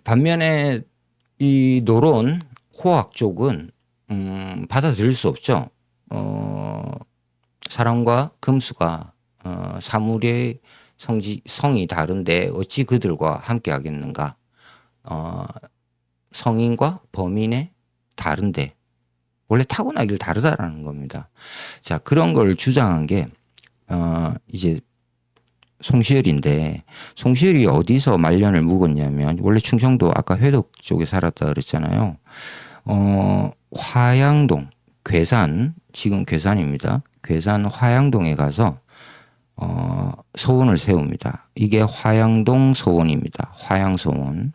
반면에 이 노론 호학 쪽은 받아들일 수 없죠. 사람과 금수가 사물의 성이 다른데 어찌 그들과 함께 하겠는가. 성인과 범인의 다른데 원래 타고나길 다르다라는 겁니다. 자, 그런 걸 주장한 게 이제 송시열인데, 송시열이 어디서 말년을 묵었냐면 원래 충청도 아까 회덕 쪽에 살았다 그랬잖아요. 화양동, 괴산, 지금 괴산입니다. 괴산 화양동에 가서 서원을 세웁니다. 이게 화양동 서원입니다. 화양서원.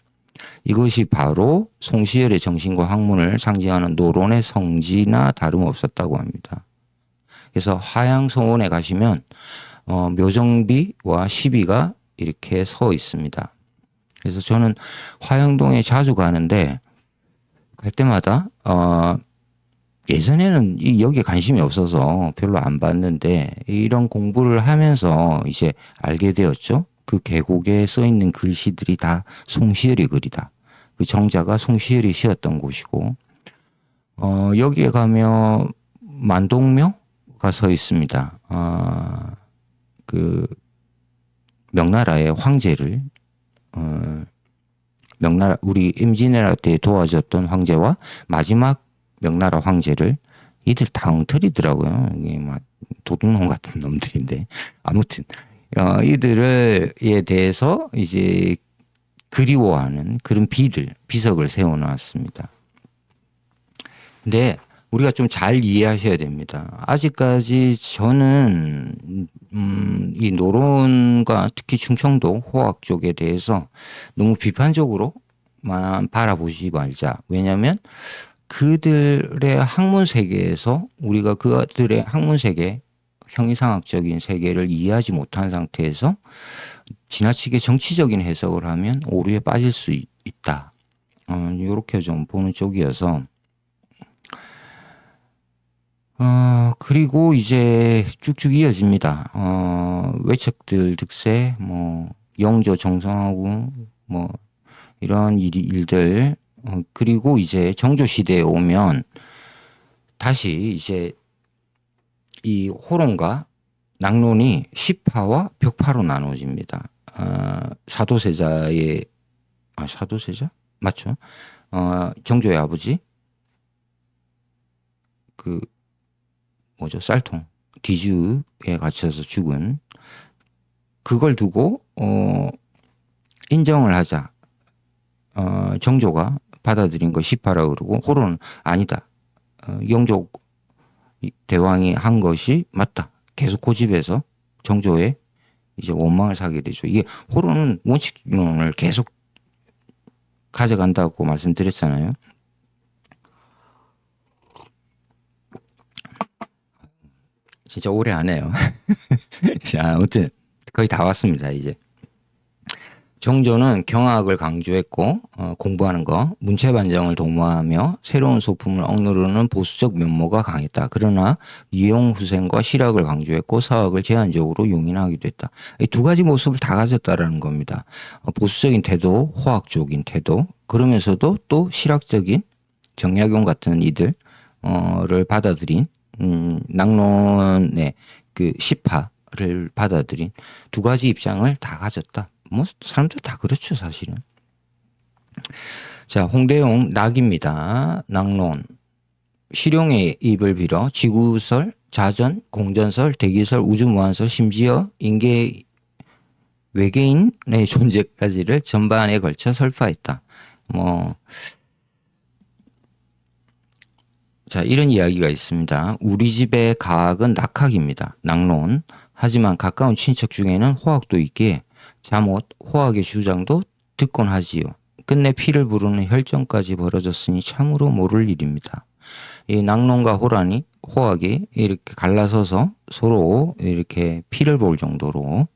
이것이 바로 송시열의 정신과 학문을 상징하는 노론의 성지나 다름없었다고 합니다. 그래서 화양서원에 가시면 묘정비와 시비가 이렇게 서 있습니다. 그래서 저는 화양동에 자주 가는데 갈 때마다 예전에는 여기에 관심이 없어서 별로 안 봤는데 이런 공부를 하면서 이제 알게 되었죠. 그 계곡에 써 있는 글씨들이 다 송시열의 글이다. 그 정자가 송시열이 시었던 곳이고, 여기에 가면 만동묘가 서 있습니다. 그 명나라의 황제를 명나라 우리 임진왜란 때 도와줬던 황제와 마지막 명나라 황제를, 이들 다 엉터리더라고요. 이게 막 도둑놈 같은 놈들인데 아무튼 이들에 대해서 이제 그리워하는 그런 비석을 세워놨습니다. 근데 우리가 좀 잘 이해하셔야 됩니다. 아직까지 저는 이 노론과 특히 충청도 호학 쪽에 대해서 너무 비판적으로만 바라보지 말자. 왜냐하면 그들의 학문 세계에서 우리가 그들의 학문 세계, 형이상학적인 세계를 이해하지 못한 상태에서 지나치게 정치적인 해석을 하면 오류에 빠질 수 있다. 이렇게 좀 보는 쪽이어서. 그리고 이제 쭉쭉 이어집니다. 외척들 득세, 영조 정성하고, 이런 일들. 그리고 이제 정조시대에 오면 다시 이제 이 호론과 낙론이 시파와 벽파로 나눠집니다. 사도세자의, 사도세자? 맞죠? 정조의 아버지? 쌀통. 뒤주에 갇혀서 죽은. 그걸 두고, 인정을 하자. 정조가 받아들인 거 시파라고 그러고, 호론은 아니다. 영조 대왕이 한 것이 맞다. 계속 고집해서 정조에 이제 원망을 사게 되죠. 이게 호로는 원칙론을 계속 가져간다고 말씀드렸잖아요. 진짜 오래 안 해요. 자, 아무튼 거의 다 왔습니다. 이제 정조는 경학을 강조했고 공부하는 거, 문체반정을 도모하며 새로운 소품을 억누르는 보수적 면모가 강했다. 그러나 이용후생과 실학을 강조했고 사학을 제한적으로 용인하기도 했다. 이 두 가지 모습을 다 가졌다라는 겁니다. 보수적인 태도, 호학적인 태도, 그러면서도 또 실학적인 정약용 같은 이들을 받아들인 낙론의 그 시파를 받아들인 두 가지 입장을 다 가졌다. 뭐 사람들 다 그렇죠, 사실은. 자, 홍대용 낙입니다. 낙론. 실용의 입을 빌어 지구설, 자전, 공전설, 대기설, 우주무한설, 심지어 인계 외계인의 존재까지를 전반에 걸쳐 설파했다. 자, 이런 이야기가 있습니다. 우리 집의 가학은 낙학입니다. 낙론. 하지만 가까운 친척 중에는 호학도 있기에 잠옷, 호학의 주장도 듣곤 하지요. 끝내 피를 부르는 혈전까지 벌어졌으니 참으로 모를 일입니다. 이 낙론과 호학이 이렇게 갈라서서 서로 이렇게 피를 볼 정도로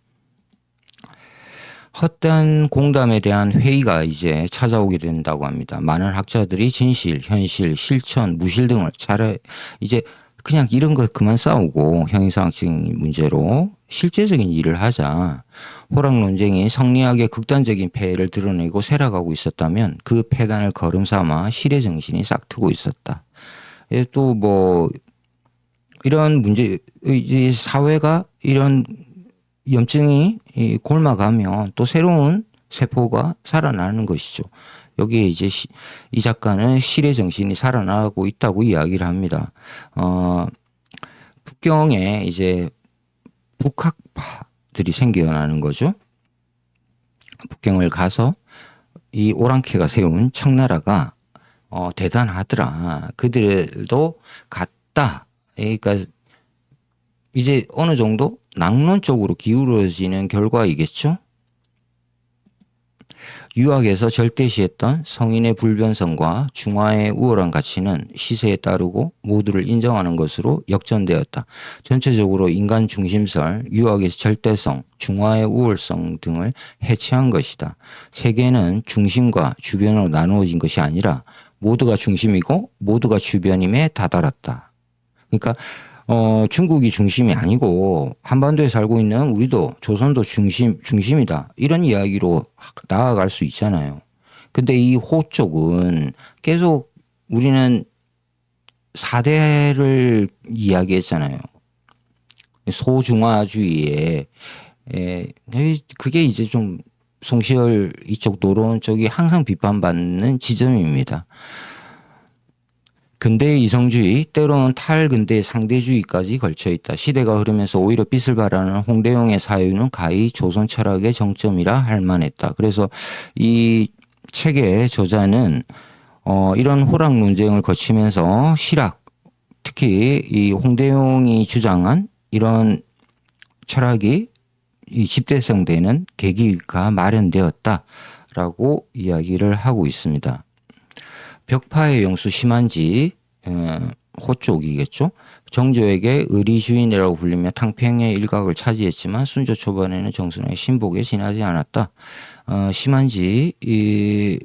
헛된 공담에 대한 회의가 이제 찾아오게 된다고 합니다. 많은 학자들이 진실, 현실, 실천, 무실 등을 이제 그냥 이런 거 그만 싸우고 형이상학적 문제로 실제적인 일을 하자. 호락 논쟁이 성리학의 극단적인 폐해를 드러내고 쇠락하고 있었다면 그 폐단을 거름삼아 실의 정신이 싹트고 있었다. 또 뭐 이런 문제, 이제 사회가 이런 염증이 골마가면 또 새로운 세포가 살아나는 것이죠. 여기에 이제 이 작가는 실의 정신이 살아나고 있다고 이야기를 합니다. 북경에 이제 북학파들이 생겨나는 거죠. 북경을 가서 이 오랑캐가 세운 청나라가 대단하더라. 그들도 갔다. 그러니까 이제 어느 정도 낙론 쪽으로 기울어지는 결과이겠죠. 유학에서 절대시했던 성인의 불변성과 중화의 우월한 가치는 시세에 따르고 모두를 인정하는 것으로 역전되었다. 전체적으로 인간 중심설, 유학의 절대성, 중화의 우월성 등을 해체한 것이다. 세계는 중심과 주변으로 나누어진 것이 아니라 모두가 중심이고 모두가 주변임에 다다랐다. 그러니까 중국이 중심이 아니고 한반도에 살고 있는 우리도 조선도 중심이다. 이런 이야기로 나아갈 수 있잖아요. 근데 이 호 쪽은 계속 우리는 사대를 이야기했잖아요. 소중화주의에 그게 이제 좀 송시열 이쪽 노론 쪽이 항상 비판받는 지점입니다. 근대의 이성주의, 때로는 탈근대의 상대주의까지 걸쳐있다. 시대가 흐르면서 오히려 빛을 발하는 홍대용의 사유는 가히 조선 철학의 정점이라 할 만했다. 그래서 이 책의 저자는 이런 호락 논쟁을 거치면서 실학, 특히 이 홍대용이 주장한 이런 철학이 이 집대성되는 계기가 마련되었다라고 이야기를 하고 있습니다. 벽파의 영수 심한지 호 쪽이겠죠. 정조에게 의리주인이라고 불리며 탕평의 일각을 차지했지만 순조 초반에는 정순의 신복에 지나지 않았다. 심한지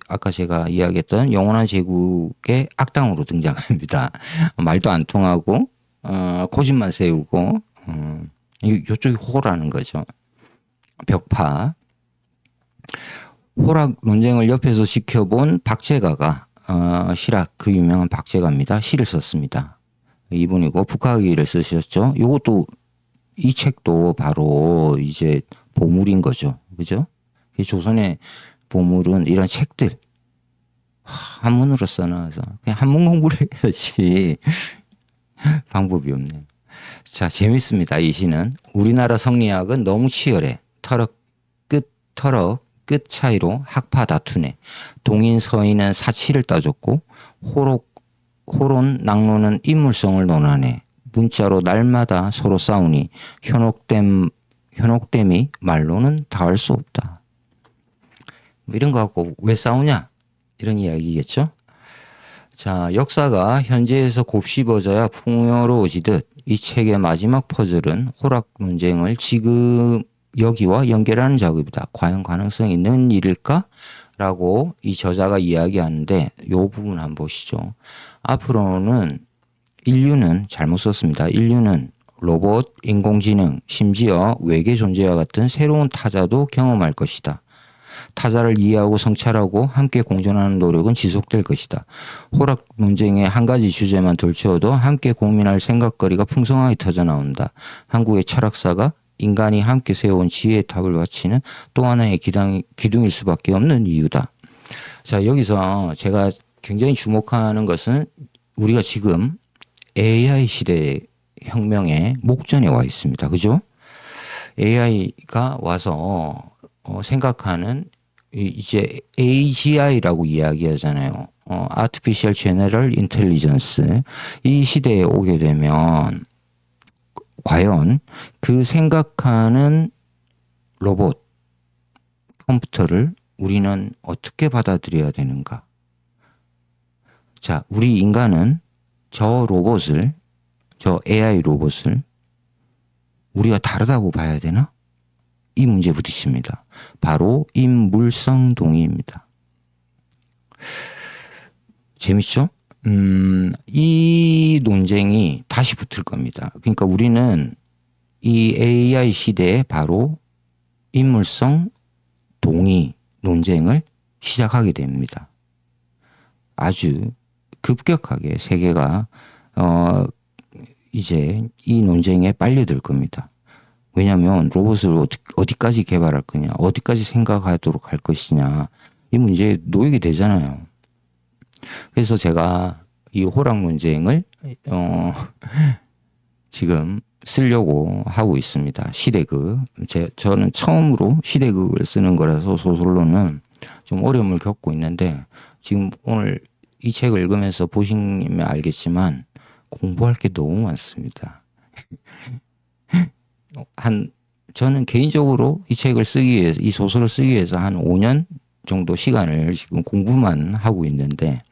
아까 제가 이야기했던 영원한 제국의 악당으로 등장합니다. 말도 안 통하고 고집만 세우고 이쪽이 호라는 거죠. 벽파. 호락 논쟁을 옆에서 지켜본 박제가가 실학, 그 유명한 박제가입니다. 시를 썼습니다. 이분이고 북학의를 쓰셨죠. 이것도 이 책도 바로 이제 보물인 거죠. 그죠? 이 조선의 보물은 이런 책들 한문으로 써놔서 그냥 한문 공부를 해야지 방법이 없네요. 자, 재밌습니다. 이 시는 우리나라 성리학은 너무 치열해. 터럭 끝 차이로 학파 다투네. 동인 서인은 사치를 따졌고 호론 낙론은 인물성을 논하네. 문자로 날마다 서로 싸우니 현혹됨이 말로는 다할 수 없다. 이런 거 갖고 왜 싸우냐? 이런 이야기겠죠. 자, 역사가 현재에서 곱씹어져야 풍요로워지듯 이 책의 마지막 퍼즐은 호락 논쟁을 지금 여기와 연결하는 작업이다. 과연 가능성이 있는 일일까? 라고 이 저자가 이야기하는데 이 부분 한번 보시죠. 앞으로는 인류는 잘못 썼습니다. 인류는 로봇, 인공지능, 심지어 외계 존재와 같은 새로운 타자도 경험할 것이다. 타자를 이해하고 성찰하고 함께 공존하는 노력은 지속될 것이다. 호락 논쟁의 한 가지 주제만 들추어도 함께 고민할 생각거리가 풍성하게 터져나온다. 한국의 철학사가 인간이 함께 세워온 지혜의 탑을 바치는 또 하나의 기둥일 수밖에 없는 이유다. 자, 여기서 제가 굉장히 주목하는 것은 우리가 지금 AI 시대의 혁명의 목전에 와 있습니다. 그죠? AI가 와서 생각하는 이제 AGI라고 이야기하잖아요. Artificial General Intelligence. 이 시대에 오게 되면 과연 그 생각하는 로봇, 컴퓨터를 우리는 어떻게 받아들여야 되는가? 자, 우리 인간은 저 AI 로봇을 우리가 다르다고 봐야 되나? 이 문제 부딪힙니다. 바로 인물성 동의입니다. 재밌죠? 이 논쟁이 다시 붙을 겁니다. 그러니까 우리는 이 AI 시대에 바로 인물성 동의 논쟁을 시작하게 됩니다. 아주 급격하게 세계가 이제 이 논쟁에 빨려들 겁니다. 왜냐하면 로봇을 어디까지 개발할 거냐, 어디까지 생각하도록 할 것이냐, 이 문제에 놓이게 되잖아요. 그래서 제가 이 호락 논쟁을 지금 쓰려고 하고 있습니다. 시대극. 저는 처음으로 시대극을 쓰는 거라서 소설로는 좀 어려움을 겪고 있는데 지금 오늘 이 책을 읽으면서 보시면 알겠지만 공부할 게 너무 많습니다. 저는 개인적으로 이 책을 쓰기 위해서, 이 소설을 쓰기 위해서 한 5년 정도 시간을 지금 공부만 하고 있는데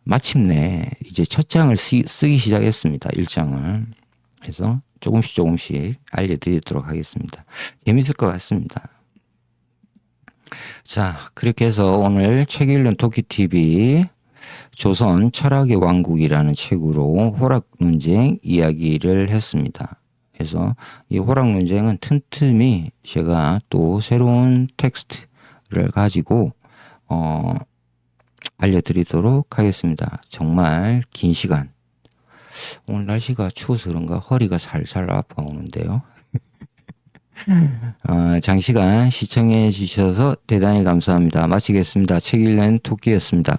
마침내 이제 첫 장을 쓰기 시작했습니다. 1장을. 그래서 조금씩 알려드리도록 하겠습니다. 재밌을 것 같습니다. 자, 그렇게 해서 오늘 책 읽는 토끼TV 조선 철학의 왕국이라는 책으로 호락 논쟁 이야기를 했습니다. 그래서 이 호락 논쟁은 틈틈이 제가 또 새로운 텍스트를 가지고 알려드리도록 하겠습니다. 정말 긴 시간. 오늘 날씨가 추워서 그런가 허리가 살살 아파오는데요. 장시간 시청해 주셔서 대단히 감사합니다. 마치겠습니다. 책 읽는 토끼였습니다.